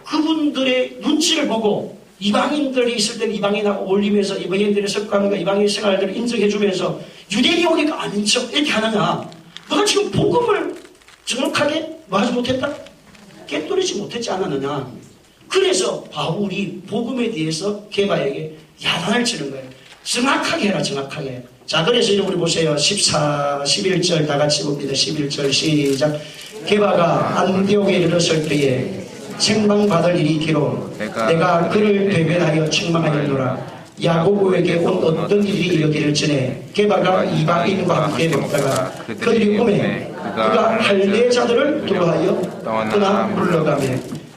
S1: 그분들의 눈치를 보고 이방인들이 있을 때는 이방인하고 어울리면서 이방인들의 습관과 이방인 생활들을 인정해주면서 유대인이 오니까 아닌 척 이렇게 하느냐. 너가 지금 복음을 정확하게 뭐 하지 못했다? 깨뜨리지 못했지 않았느냐. 그래서 바울이 복음에 대해서 게바에게 야단을 치는 거예요. 정확하게 해라, 정확하게. 자, 그래서 우리 보세요. 11절 다 같이 봅니다. 11절 시작. 게바가 안디옥에 이르렀을 때에 책망받을 일이 있기로 내가 그를 대변하여 책망하였노라. 야고보에게 온 어떤 일이 이르기를 전에 게바가 이방인과 함께 먹다가 그들이 오매 그가 할례자들을 두루하여 떠나 물러가며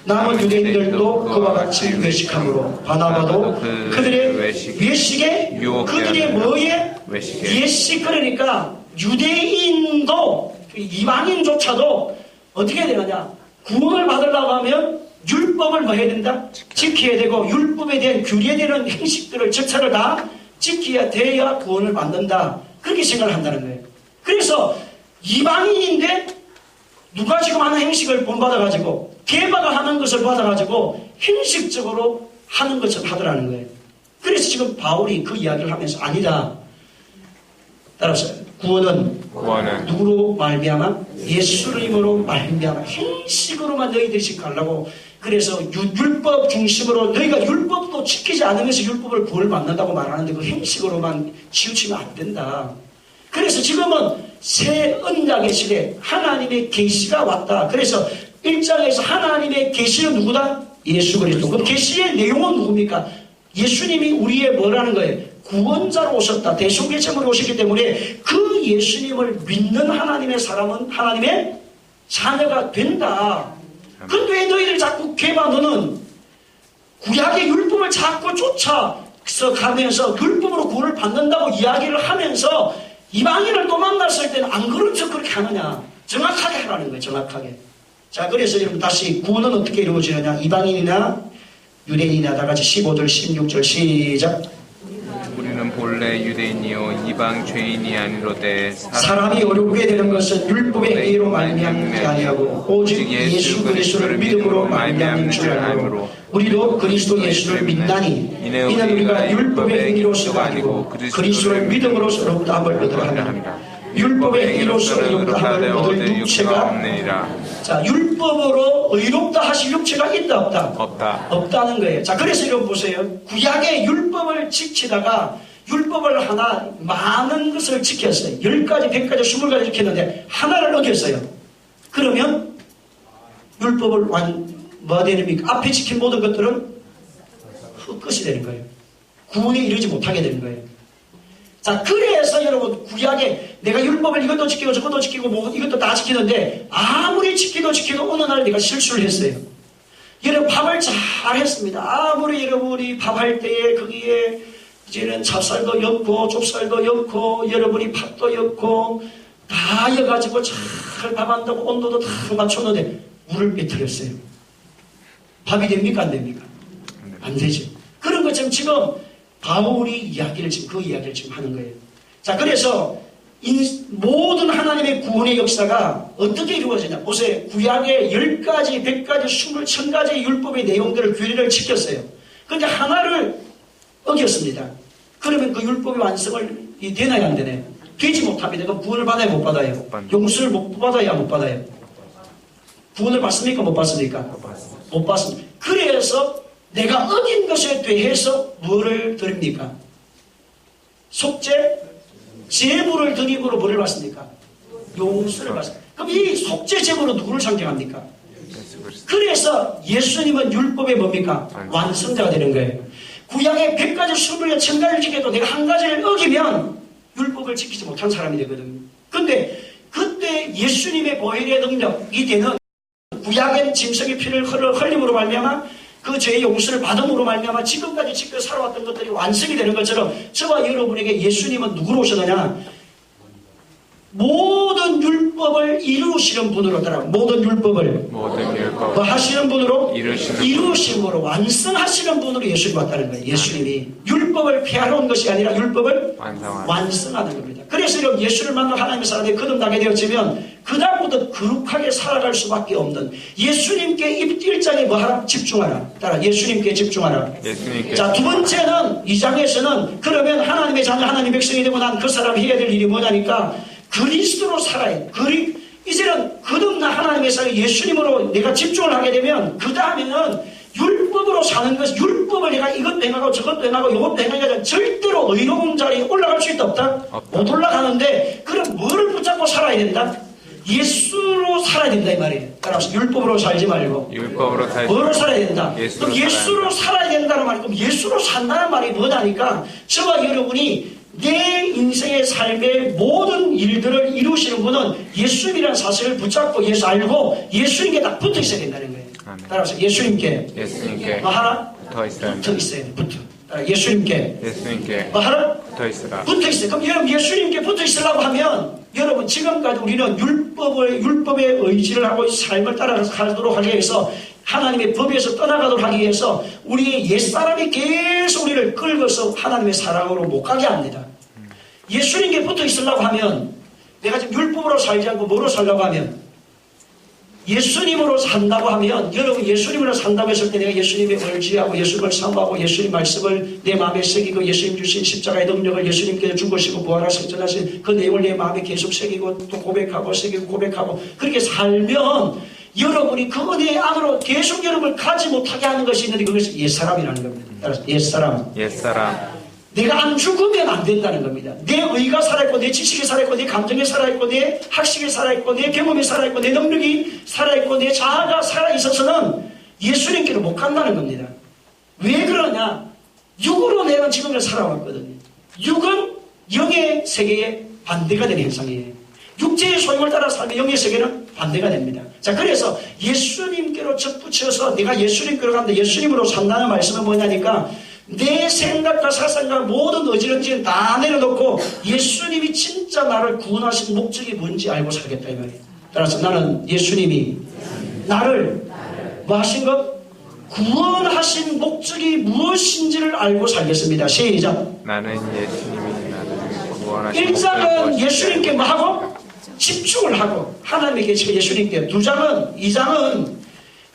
S1: 남은 유대인들도 그와 같이 외식함으로 바나바도 그들의 외식에 그들의 뭐에 외식. 그러니까 유대인도 이방인조차도 어떻게 해야 되느냐. 구원을 받으려고 하면 율법을 뭐 해야 된다? 지켜야 되고 율법에 대한 규례에 대한 행식들을 절차를 다 지켜야 돼야 구원을 받는다. 그렇게 생각을 한다는 거예요. 그래서 이방인인데 누가 지금 하는 행식을 본받아가지고 게바가 하는 것을 받아가지고 형식적으로 하는 것을 하더라는 거예요. 그래서 지금 바울이 그 이야기를 하면서 아니다. 따라서 구원은 누구로 말미암아? 예수님으로 말미암아. 형식으로만 너희들이 지켜가려고. 그래서 율법 중심으로 너희가 율법도 지키지 않으면서 율법을 구원을 받는다고 말하는데 그 형식으로만 치우치면 안 된다. 그래서 지금은 새 언약의 시대 하나님의 계시가 왔다. 그래서 1장에서 하나님의 계시는 누구다? 예수 그리스도. 그럼 계시의 내용은 누굽니까? 예수님이 우리의 뭐라는 거예요? 구원자로 오셨다. 대속의 제물로 오셨기 때문에 그 예수님을 믿는 하나님의 사람은 하나님의 자녀가 된다. 근데 왜 너희들 자꾸 게바 너는 구약의 율법을 자꾸 쫓아 가면서 율법으로 구원을 받는다고 이야기를 하면서 이방인을 또 만났을 때는 안 그런 척 그렇게 하느냐. 정확하게 하라는 거예요. 정확하게. 자, 그래서 여러분 다시 구원은 어떻게 이루어지느냐. 이방인이나 유대인이나 다 같이 15절 16절 시작.
S2: 우리는 본래 유대인이요 이방 죄인이 아니로되
S1: 사람이 어렵게 되는 것은 율법의 의로 말미암는 게 아니하고 오직 예수 그리스도를 믿음으로 말미암는 줄 알므로 우리도 그리스도 예수를 믿나니 이는 우리가 율법의 의로서가 아니고 그리스도를 믿음으로써 의롭다함을 얻으려 함이라. 율법의 의로서 의롭다함을 얻을 육체가
S2: 없느니라.
S1: 자, 율법으로 의롭다 하실 육체가 있다 없다? 없다는 거예요. 자, 그래서 여러분 보세요. 구약의 율법을 지키다가 율법을 하나 많은 것을 지켰어요. 10가지, 100가지, 20가지 지켰는데 하나를 어겼어요. 그러면 율법을 뭐가 되십니까? 앞에 지킨 모든 것들은 헛것이 되는 거예요. 구원에 이르지 못하게 되는 거예요. 자, 그래서 여러분 구약에 내가 율법을 이것도 지키고 저것도 지키고 뭐 이것도 다 지키는데 아무리 지키도 어느 날 내가 실수를 했어요. 여러분 밥을 잘 했습니다. 아무리 여러분이 밥할 때에 거기에 이제는 찹쌀도 넣고 좁쌀도 넣고 여러분이 팥도 넣고 다 넣어가지고 잘 밥한다고 온도도 다 맞췄는데 물을 빼뜨렸어요. 밥이 됩니까 안 됩니까? 안 되죠. 그런 것처럼 지금 바울이 이야기를 지금 그 이야기를 지금 하는 거예요. 자, 그래서 모든 하나님의 구원의 역사가 어떻게 이루어지냐. 보세요. 구약의 10가지, 100가지, 20, 1000가지 율법의 내용들을 규례를 지켰어요. 그런데 하나를 어겼습니다. 그러면 그 율법의 완성을 되나요 안 되나요? 되지 못합니다. 그럼 구원을 받아야 못 받아요? 용서를 못 받아야 못 받아요? 구원을 받습니까 못 받습니까? 못 받습니다. 그래서 내가 어긴 것에 대해서 뭐를 드립니까? 속죄, 제물을 드림으로 뭐를 받습니까? 용서를 받습니다. 그럼 이 속죄 제물은 누구를 상징합니까? 그래서 예수님은 율법의 뭡니까? 완성자가 되는 거예요. 구약의 100가지, 20가지, 1000가지를 지켜도 내가 한 가지를 어기면 율법을 지키지 못한 사람이 되거든요. 근데 그때 예수님의 보혈의 능력이 되는 구약의 짐승의 피를 흘림으로 말미암아 그 죄의 용서를 받음으로 말미암아 지금까지 지켜 살아왔던 것들이 완성이 되는 것처럼 저와 여러분에게 예수님은 누구로 오셨느냐? 모든 율법을 이루시는 분으로 따라 모든 율법을 뭐 하시는 분으로 이루심으로 완성하시는 분으로 예수님 왔다는 거예요. 예수님이 율법을 폐하러 온 것이 아니라 율법을 완성하는 겁니다. 그래서 이런 예수를 만나 하나님의 사람이 거듭나게 되었지만 그 다음부터 거룩하게 살아갈 수밖에 없는 예수님께 일장에 뭐 하라? 집중하라. 따라 예수님께 집중하라. 자, 두 번째는 2장에서는 그러면 하나님의 자녀 하나님의 백성이 되고 난 그 사람이 해야 될 일이 뭐냐니까 그리스도로 살아야 돼. 이제는 거듭난 하나님의 사람 예수님으로 내가 집중을 하게 되면 그 다음에는 율법으로 사는 것, 율법을 내가 이것도 행하고 저것도 행하고 이것도 행하고 절대로 의로운 자리에 올라갈 수 있다 없다? 못 올라가는데 그럼 뭐를 붙잡고 살아야 된다? 예수로 살아야 된다 이 말이에요. 따라서 율법으로 살지 말고 뭐로 살아야 된다? 그럼 예수로 살아야 된다는 말이 그럼 예수로 산다는 말이 뭐냐니까 저와 여러분이 내 인생의 삶의 모든 일들을 이루시는 분은 예수님이라는 사실을 붙잡고 예수 알고 예수님께 딱 붙어 있어야 된다는 거예요. 따라서 예수님께 뭐 하나? 붙어 있어야 돼. 붙어. 예수님께 뭐 하나? 붙어 있어요. 그럼 여러분 예수님께 붙어 있으려고 하면 여러분 지금까지 우리는 율법의 의지를 하고 삶을 따라서 살도록 하기 위해서 하나님의 법에서 떠나가도록 하기 위해서 우리의 옛사람이 계속 우리를 끌어서 하나님의 사랑으로 못 가게 합니다. 예수님께 붙어 있으려고 하면 내가 지금 율법으로 살지 않고 뭐로 살려고 하면 예수님으로 산다고 하면 여러분 예수님으로 산다고 했을 때 내가 예수님의 의지하고 예수님을 사모하고 예수님 말씀을 내 마음에 새기고 예수님 주신 십자가의 능력을 예수님께서 죽으시고 부활하시고 전하신 그 내용을 내 마음에 계속 새기고 또 고백하고 새기고 고백하고 그렇게 살면 여러분이 그 은혜 안으로 계속 여러분을 가지 못하게 하는 것이 있는데 그것이 옛사람이라는 겁니다. 따라서 옛사람. 내가 안 죽으면 안 된다는 겁니다. 내 의가 살아있고 내 지식이 살아있고 내 감정이 살아있고 내 학식이 살아있고 내 경험이 살아있고 내 능력이 살아있고 내 자아가 살아있어서는 예수님께로 못 간다는 겁니다. 왜 그러냐? 육으로 내가 지금을 살아왔거든요. 육은 영의 세계에 반대가 되는 현상이에요. 육체의 소용을 따라 살면 영의 세계는 반대가 됩니다. 자, 그래서 예수님께로 접붙여서 내가 예수님께로 가는데 예수님으로 산다는 말씀은 뭐냐니까 내 생각과 사상과 모든 어지러지는 다 내려놓고 예수님이 진짜 나를 구원하신 목적이 뭔지 알고 살겠다 이 말이에요. 따라서 나는 예수님이 나를 뭐 하신 것? 구원하신 목적이 무엇인지를 알고 살겠습니다. 시작.
S2: 나는 예수님이 나를 구원하신
S1: 1장은 예수님께 뭐 하고? 집중을 하고 하나님께 계시고 예수님께 2장은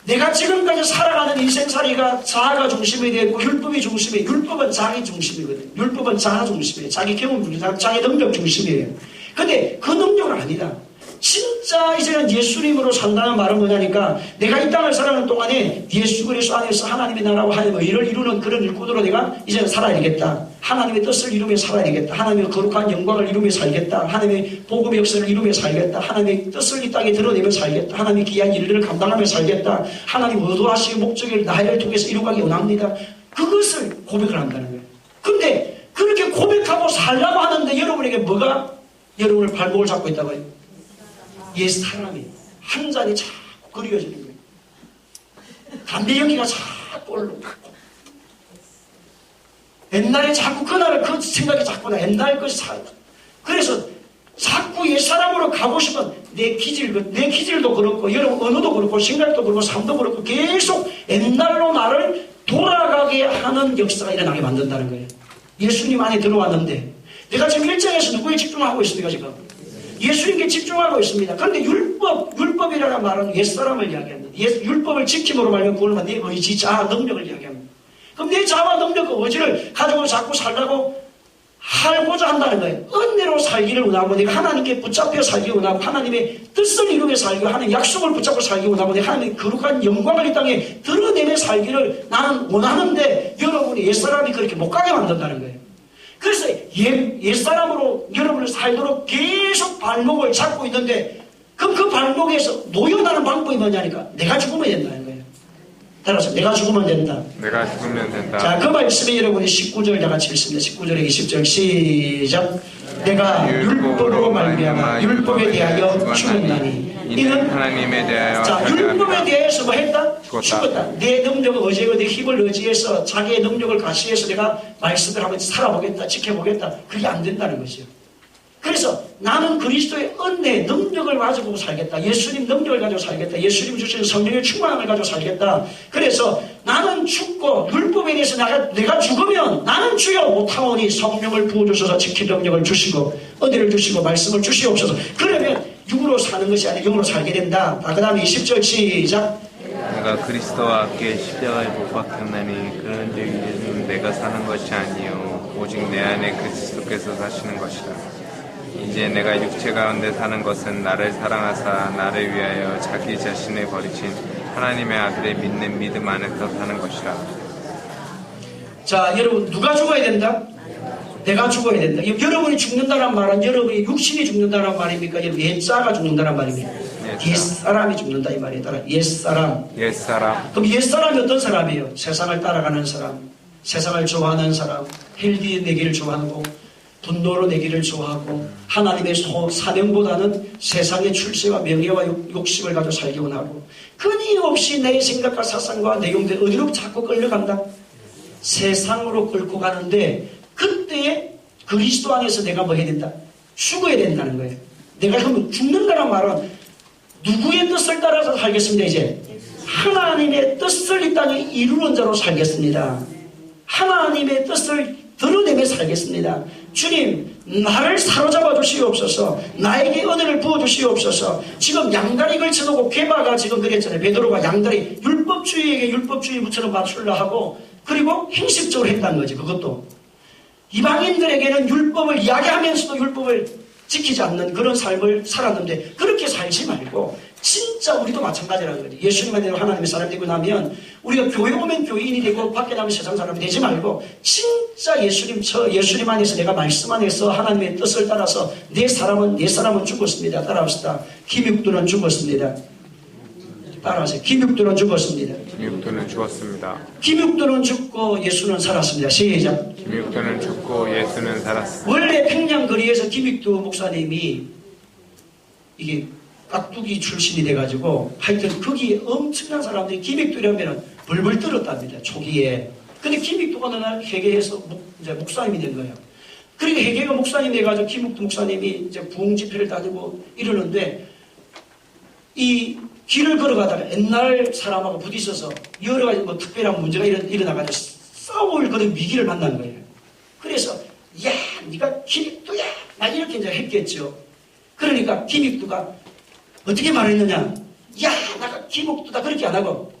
S1: 내가 지금까지 살아가는 인생살이가 자아가 중심이 되고 율법이 중심이에요. 율법은 자기 중심이거든요. 율법은 자아 중심이에요. 자기 경험 중심이에요. 자기 능력 중심이에요. 근데 그 능력은 아니다. 진짜 이제는 예수님으로 산다는 말은 뭐냐니까 내가 이 땅을 살아가는 동안에 예수 그리스도 안에서 하나님의 나라와 하나님의 의를 이루는 그런 일꾼으로 내가 이제는 살아야 되겠다. 하나님의 뜻을 이루며 살아야 되겠다. 하나님의 거룩한 영광을 이루며 살겠다. 하나님의 복음의 역사를 이루며 살겠다. 하나님의 뜻을 이 땅에 드러내며 살겠다. 하나님의 귀한 일들을 감당하며 살겠다. 하나님 의도하시는 목적을 나를 통해서 이루가기 원합니다. 그것을 고백을 한다는 거예요. 근데 그렇게 고백하고 살라고 하는데 여러분에게 뭐가 여러분의 발목을 잡고 있다고요? 옛 사람이 한 잔이 자꾸 그리워지는 거예요. 담배 연기가 자꾸 올라오고 옛날에 자꾸 그날을 그 생각이 자꾸 나. 옛날 것이 살고 그래서 자꾸 옛 사람으로 가고 싶은 내 기질도 그렇고 여러분 언어도 그렇고 생각도 그렇고 삶도 그렇고 계속 옛날로 나를 돌아가게 하는 역사가 일어나게 만든다는 거예요. 예수님 안에 들어왔는데 내가 지금 1장에서 누구에 집중하고 있습니까 지금? 예수님께 집중하고 있습니다. 그런데 율법이라는 말은 옛사람을 이야기합니다. 율법을 지킴으로 말하면 그걸만 내 의지, 자아, 능력을 이야기합니다. 그럼 내 자아, 능력과 의지를 가지고 자꾸 살라고 하고자 한다는 거예요. 은혜로 살기를 원하고 내가 하나님께 붙잡혀 살기 원하고 하나님의 뜻을 이루며 살기 하나님의 약속을 붙잡고 살기 원하고 내가 하나님의 거룩한 영광을 이 땅에 드러내며 살기를 나는 원하는데 여러분이 옛사람이 그렇게 못 가게 만든다는 거예요. 그래서 옛사람으로 여러분을 살도록 계속 발목을 잡고 있는데 그럼 그 발목에서 놓여나는 방법이 뭐냐니까 내가 죽으면 된다는 거예요. 따라서 내가 죽으면 된다.
S2: 내가 죽으면 된다.
S1: 자, 그 말씀에 여러분이 19절 다 같이 읽습니다. 19절에 20절 시작. 내가 율법으로 말미암아 율법에 대하여 죽었나니 이는
S2: 하나님에 대하여
S1: 자, 율법에 대해서 뭐 했다?
S2: 죽었다.
S1: 내 능력을 의지하고 내 힘을 의지해서 자기의 능력을 가시해서 내가 말씀을 한번 살아보겠다, 지켜보겠다. 그게 안 된다는 거죠. 그래서 나는 그리스도의 은혜, 능력을 가지고 살겠다. 예수님 능력을 가지고 살겠다. 예수님 주신 성령의 충만함을 가지고 살겠다. 그래서 나는 죽고 율법에 대해서 내가 죽으면 나는 주여 못하오니 성령을 부어주셔서 지킬 능력을 주시고 은혜를 주시고 말씀을 주시옵소서. 그러면 육으로 사는 것이 아니라 영으로 살게 된다. 그 다음에 20절 시작.
S2: 내가 그리스도와 함께 십자가에 못 박혔나니 그런즉 이제는 내가 사는 것이 아니요 오직 내 안에 그리스도께서 사시는 것이다. 이제 내가 육체 가운데 사는 것은 나를 사랑하사 나를 위하여 자기 자신을 버리신 하나님의 아들의 믿는 믿음 안에서 사는 것이라. 자, 여러분 누가 죽어야 된다? 내가 죽어야 된다. 여러분이 죽는다는 말은 여러분이 육신이 죽는다는 말입니까? 여러분 옛자가 죽는다는 말입니까? 옛사람이 죽는다 이 말이에요. 따라 옛사람. 그럼 옛사람이 어떤 사람이에요? 세상을 따라가는 사람, 세상을 좋아하는 사람, 헬기에 내기를 좋아하고 분노로 내기를 좋아하고 하나님의 사명보다는 세상의 출세와 명예와 욕심을 가지고 살기 원하고 끊임없이 내 생각과 사상과 내용들 어디로 자꾸 끌려간다? 세상으로 끌고 가는데 그때에 그리스도 안에서 내가 뭐 해야 된다? 죽어야 된다는 거예요. 내가 그러면 죽는다는 말은 누구의 뜻을 따라서 살겠습니다. 이제 하나님의 뜻을 이 땅에 이루는 자로 살겠습니다. 하나님의 뜻을 드러내며 살겠습니다. 주님 나를 사로잡아 주시옵소서. 나에게 은혜를 부어 주시옵소서. 지금 양다리 걸쳐놓고 괴바가 지금 그랬잖아요. 베드로가 양다리 율법주의에게 율법주의 붙여서 맞추려 하고 그리고 형식적으로 했다는 거지. 그것도 이방인들에게는 율법을 이야기하면서도 율법을 지키지 않는 그런 삶을 살았는데 그렇게 살지 말고 진짜 우리도 마찬가지라는 거지. 예수님 안에서 하나님의 사람이 되고 나면 우리가 교회 오면 교인이 되고 밖에 나면 세상 사람이 되지 말고 진짜 예수님 안에서 내가 말씀 안에서 하나님의 뜻을 따라서 내 사람은 죽었습니다. 따라합시다. 김육두는 죽었습니다. 따라하세요. 김육두는 죽었습니다. 김육두는 죽었습니다.
S1: 김육두는 죽고 예수는 살았습니다. 시작.
S2: 김육두는 죽고 예수는 살았습니다.
S1: 원래 평양거리에서 김육두 목사님이 이게 깍두기 출신이 돼가지고 하여튼 거기에 엄청난 사람들이 김육두라면 벌벌 떨었답니다. 초기에. 근데 김익도가 어느 날 회개해서 이제 목사님이 된 거예요. 그러니까 회개가 목사님이 돼가지고 김익도 목사님이 이제 부흥 집회를 다니고 이러는데 이 길을 걸어가다가 옛날 사람하고 부딪혀서 여러 가지 뭐 특별한 문제가 일어나가지고 싸울 그런 위기를 만난 거예요. 그래서 야, 네가 김익도야, 막 이렇게 이제 했겠죠. 그러니까 김익도가 어떻게 말했느냐? 야, 나가 김익도다 그렇게 안 하고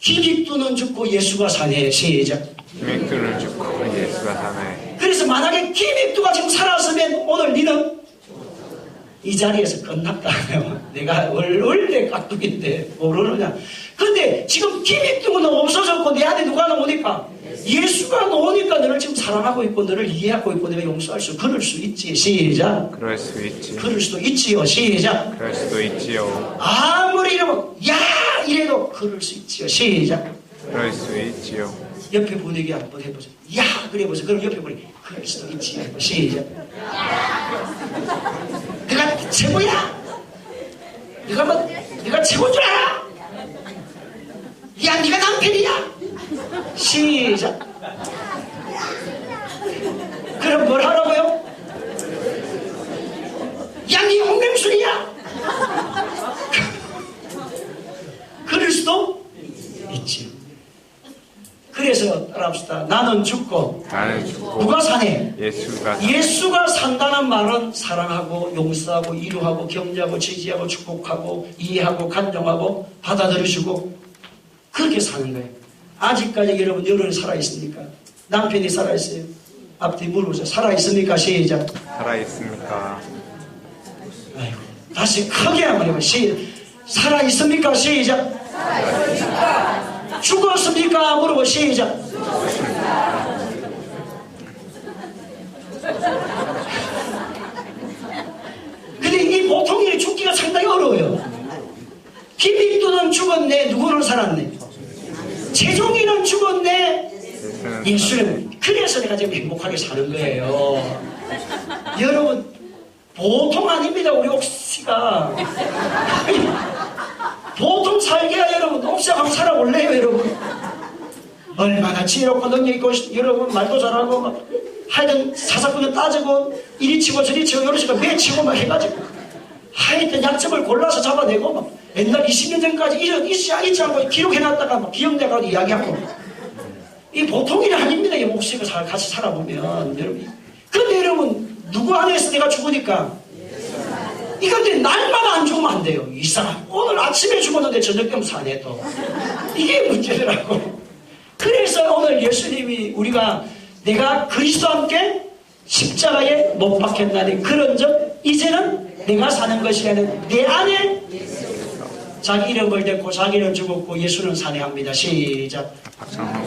S1: 김익도는 죽고 예수가 사네. 시작.
S2: 김익도는 죽고 예수가 사네.
S1: 그래서 만약에 김익도가 지금 살았으면 오늘 니는 이 자리에서 끝났다. 내가 원래 깍두기인데 모르느냐. 근데 지금 김익도는 없어졌고 내 안에 누가 나오니까 예수가 나오니까 너를 지금 사랑하고 있고 너를 이해하고 있고 내가 용서할 수 그럴 수 있지. 시작.
S2: 그럴 수 있지.
S1: 그럴 수도 있지요. 시작.
S2: 그럴 수도 있지요.
S1: 아무리 이러면 야 이래도 그럴 수 있지요. 시작.
S2: 그럴 수 있지요.
S1: 옆에 분위기 한번 해보세요. 야 그래 보세요. 그럼 옆에 분위기 그럴 수도 있지. 시작. 내가 최고야. 네가 최고인 줄 알아. 야 네가 남편이야. 시작. 그럼 뭘 하라고요? 야 네 홍맹술이야. 그럴 수도 있지. 그래서 따라합시다. 나는 죽고 누가 사네? 예수가 산다는 말은 사랑하고 용서하고 위로하고 격려하고 지지하고 축복하고 이해하고 간용하고 받아들여주고 그렇게 사는 거예요. 아직까지 여러분 살아있습니까? 남편이 살아있어요. 앞뒤 물어보세요. 살아있습니까? 시작.
S2: 살아있습니까?
S1: 아이고, 다시 크게 한번 해봐요. 살아있습니까? 시작. 죽었습니까? 물어보 시작. 근데 이 보통 일이 죽기가 상당히 어려워요. 김익도는 죽었네. 누구는 살았네. 재종이는 죽었네. 예수는. 그래서 내가 지금 행복하게 사는 거예요. 여러분 보통 아닙니다. 우리 옥시가 보통 살기가 여러분 옥시가 한번 살아볼래요 여러분. 얼마나 지혜롭고 능력있고 여러분 말도 잘하고 막 하여튼 사사건을 따지고 이리 치고 저리 치고 요리 치고 매 치고 막 해가지고 하여튼 약점을 골라서 잡아내고 막 옛날 20년 전까지 잊지 않고 기록해놨다가 막 기억내가지고 이야기하고 이 보통 일이 아닙니다. 이 옥시가 같이 살아보면 여러분. 근데 여러분 누구 안에서 내가 죽으니까 이건데 날마다 안 죽으면 안 돼요. 이 사람 오늘 아침에 죽었는데 저녁 되면 사네 또. 이게 문제더라고. 그래서 오늘 예수님이 우리가 내가 그리스도와 함께 십자가에 못 박혔나니 그런 적 이제는 내가 사는 것이 아니라 내 안에 자기 이름 걸댔고 자기는 죽었고 예수는 사네 합니다. 시작.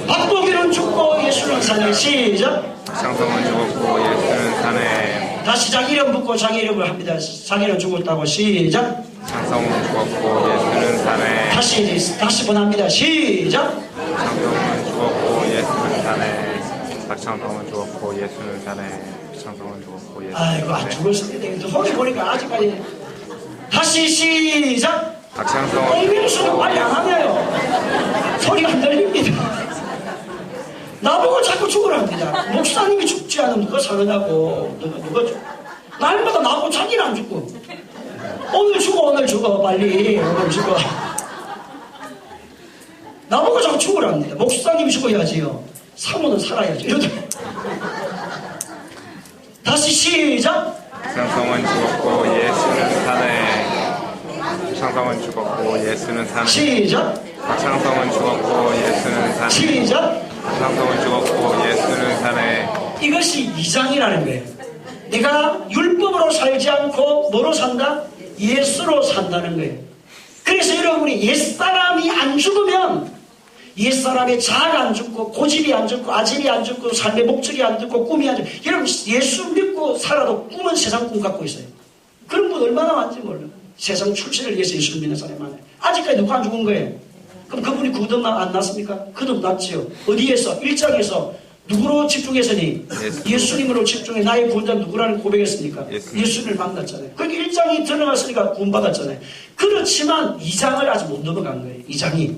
S1: 박보기는 죽고 예수는 사네. 시작.
S2: 박상성은 죽었고 예수는 사네.
S1: 다시 자기 이름 붙고 자기 이름을 합니다. 자기는 죽었다고. 시작.
S2: 박상성은 죽었고 예수는 사네.
S1: 다시 번합니다. 시작.
S2: 박상성은 죽었고 예수는 사네. 박상성은 죽었고 예수는 사네. 박상성은 죽었고 예수는 사네.
S1: 아이고 안 죽었을 때 소리 보니까 아직까지. 다시 시작.
S2: 박상성은
S1: 홍명수는 빨리 안 하네요. 소리가 안 들립니다. 나보고 자꾸 죽으랍니다. 목사님이 죽지 않으면 누가 사느냐고. 누가 죽. 날마다 나보고 자기는 안 죽고. 오늘 죽어 빨리. 오늘 죽어. 나보고 자꾸 죽으랍니다. 목사님이 죽어야지요. 사모는 살아야지. 이러다. 다시 시작.
S2: 박상성은 죽었고 예수는 사네. 박상성은 죽었고 예수는 사네.
S1: 시작.
S2: 박상성은 죽었고 예수는 사네.
S1: 시작.
S2: 박상성은 죽었고 예수는 사네.
S1: 이것이 2장이라는 거예요. 내가 율법으로 살지 않고 뭐로 산다? 예수로 산다는 거예요. 그래서 여러분이 옛사람이 안 죽으면 옛사람의 자아가 안 죽고 고집이 안 죽고 아집이 안 죽고 삶의 목적이 안 죽고 꿈이 안 죽고 여러분 예수 믿고 살아도 꿈은 세상 꿈 갖고 있어요. 그런 분 얼마나 많은지 몰라요. 세상 출세를 위해서 예수를 믿는 사람이 많아요. 아직까지 누가 안 죽은 거예요. 그럼 그분이 거듭 안 났습니까? 거듭 났지요. 어디에서? 1장에서 누구로 집중했으니? 예수님으로 집중해. 나의 구원자 누구라는 고백했으니까? 예수님을 만났잖아요. 그러니까 1장이 들어갔으니까 구원받았잖아요. 그렇지만 2장을 아직 못 넘어간 거예요. 2장이.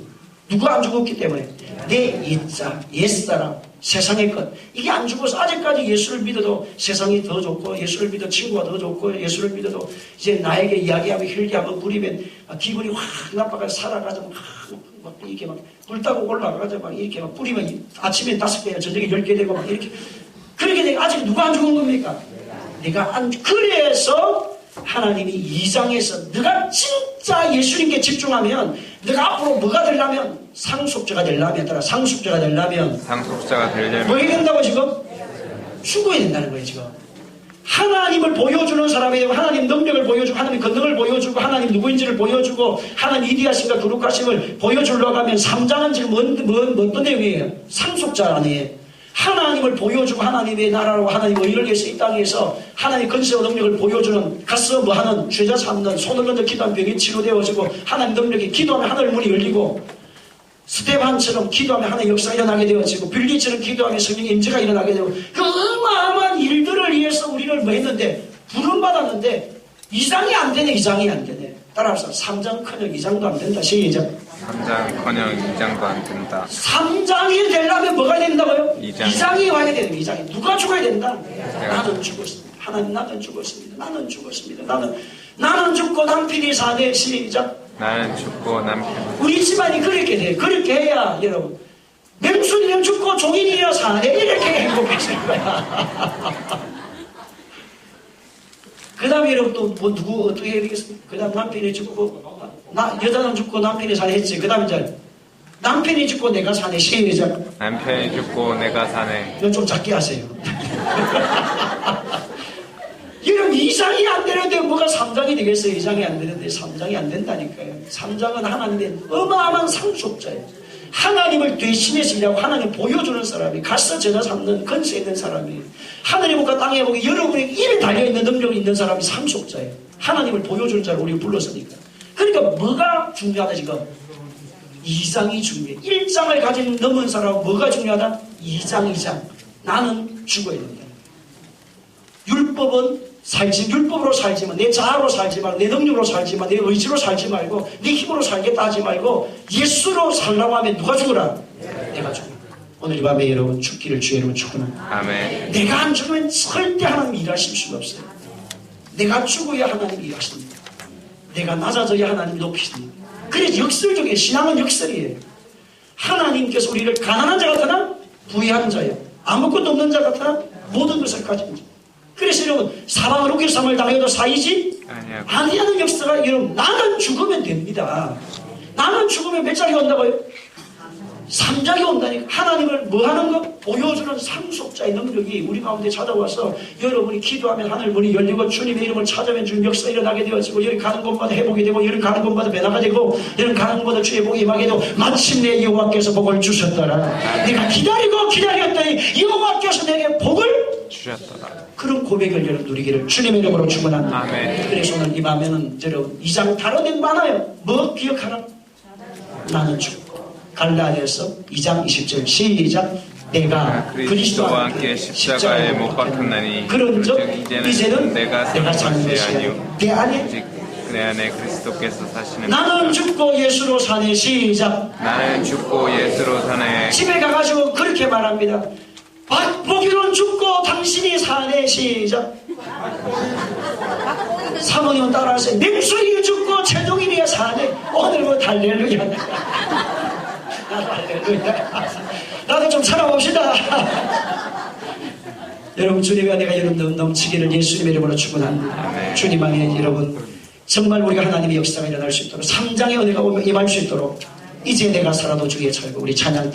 S1: 누가 안 죽었기 때문에 내 옛자, 옛사람, 세상의 것 이게 안 죽어서 아직까지 예수를 믿어도 세상이 더 좋고 예수를 믿어 친구가 더 좋고 예수를 믿어도 이제 나에게 이야기하면 힐기하면 부리면 기분이 확 나빠가지고 살아가지고 막 이렇게 막 불타고 올라가가지고 막 이렇게 막 뿌리면 아침에 5개 저녁에 10개 되고 막 이렇게 그렇게 되고 아직 누가 안 죽은 겁니까? 내가 안 그래서 하나님이 2장에서 네가 진짜 예수님께 집중하면 네가 앞으로 뭐가 되려면 상속자가 되려면 뭐 해야 된다고 지금? 죽어야 된다는 거예요 지금. 하나님을 보여주는 사람이 되고 하나님 능력을 보여주고 하나님 권능을 보여주고 하나님 누구인지를 보여주고 하나님 이디하심과 거룩하심을 보여주려고 하면 3장은 지금 어떤 내용이에요? 상속자 아니에요. 하나님을 보여주고 하나님의 나라로 하나님의 의를 위해서 이 땅에서 하나님의 건세와 능력을 보여주는 가서 뭐하는 죄자 삼는 손을 건져 기도하면 병이 치료되어지고 하나님 능력이 기도하면 하늘 문이 열리고 스테반처럼 기도하면 하나님의 역사가 일어나게 되어지고 빌리처럼 기도하면 성령의 임재가 일어나게 되고 그 어마어마한 일들을 위해서 우리를 뭐 했는데 부름받았는데 2장이 안 되네. 2장이 안 되네. 따라서 3장커녕 2장도 안 된다. 시작.
S2: 3장커녕 2장도 안 된다.
S1: 3장이 되려면 뭐가 된다고요?
S2: 2장이
S1: 와야 되는 2장이. 누가 죽어야 된다? 나는 죽었습니다. 하나님 나는 죽었습니다. 나는 죽었습니다. 나는 죽고 남편이 사네. 시작.
S2: 나는 죽고 남편이
S1: 우리 집안이 그렇게 돼. 그렇게 해야 여러분 맹수이면 죽고 종인이야 사네. 이렇게 행복해질 거야. 그 다음에 여러분 또 뭐 누구 어떻게 해야 되겠습니까? 그 다음 남편이 죽고 여자는 죽고 남편이 사네 했지. 그 다음 이제 남편이 죽고 내가 사네. 시작.
S2: 남편이 죽고 내가 사네.
S1: 이건 좀 작게 하세요. 여러분 2장이 안 되는데 뭐가 3장이 되겠어요? 2장이 안 되는데 3장이 안 된다니까요. 3장은 하나님의 어마어마한 상속자예요. 하나님을 대신해서려고 하나님 보여주는 사람이 가서 제자 삼는 건세 있는 사람이 하늘의 복과 땅의 복이 여러분의 입에 달려있는 능력이 있는 사람이 상속자예요. 하나님을 보여주는 자를 우리가 불렀으니까. 그러니까 뭐가 중요하다 지금? 2장이 중요해. 1장을 가진 넘은 사람은 뭐가 중요하다? 2장. 나는 죽어야 된다. 율법으로 살지만 내 자아로 살지 말고 내 능력으로 살지만 내 의지로 살지 말고 내 힘으로 살겠다 하지 말고 예수로 살라고 하면 누가 죽으라? 내가 죽어. 오늘 이 밤에 여러분 죽기를 주의 이름으로 축원합니다.
S2: 아멘.
S1: 내가 안 죽으면 절대 하나님 일하실 수가 없어요. 내가 죽어야 하나님 일하십니다. 내가 낮아져야 하나님 높이십니다. 그래서 역설적인 신앙은 역설이에요. 하나님께서 우리를 가난한 자 같으나 부유한 자요 아무것도 없는 자 같으나 모든 것을 가진 자. 그래서 여러분 사방을 우길 삼을 당해도 사이지 아니하는 역사가 여러분 나는 죽으면 됩니다. 나는 죽으면 몇 장이 온다고요? 3장이 온다니까. 하나님을 뭐 하는 거? 보여주는 상속자의 능력이 우리 가운데 찾아와서 여러분이 기도하면 하늘 문이 열리고 주님의 이름을 찾으면 주님 역사 일어나게 되어지고 여기 가는 곳마다 회복이 되고 여기 가는 곳마다 변화가 되고 여기 가는 곳마다 주의 복이 임하게 되고 마침내 여호와께서 복을 주셨더라. 내가 기다렸더니 여호와께서 내게 복을
S2: 주셨더라.
S1: 그런 고백을 여러분 누리기를 주님의 이름으로 축원합니다.
S2: 아멘.
S1: 그래서 오늘 이 밤에는 여러분 2장 다른 데는 많아요. 뭐 기억하나? 나는 죽고 갈라디아서 2장 20절 시작. 내가 그리스도와 함께
S2: 십자가에 못 박혔나니
S1: 그런즉 이제는
S2: 내가 사는 것이 아니요
S1: 내 안에
S2: 오직 내 안에 그리스도께서 사시는
S1: 나는 죽고 예수로 사네. 시작.
S2: 나는 죽고 예수로 사네.
S1: 집에 가가지고 그렇게 말합니다. 보기로는 죽고 당신이 사네. 시작. 사모님은 따라하세요. 맹수이 죽고 최종일이야 사네. 오늘 뭐 할렐루야. 나도 할렐루야. 나도 좀 살아봅시다. 여러분 주님의 은혜가 여러분 넘치기를 예수님의 이름으로 축원합니다. 주님 안에 여러분 정말 우리가 하나님의 역사가 일어날 수 있도록 3장의 은혜가 임할 수 있도록 이제 내가 살아도 주의 살고 우리 찬양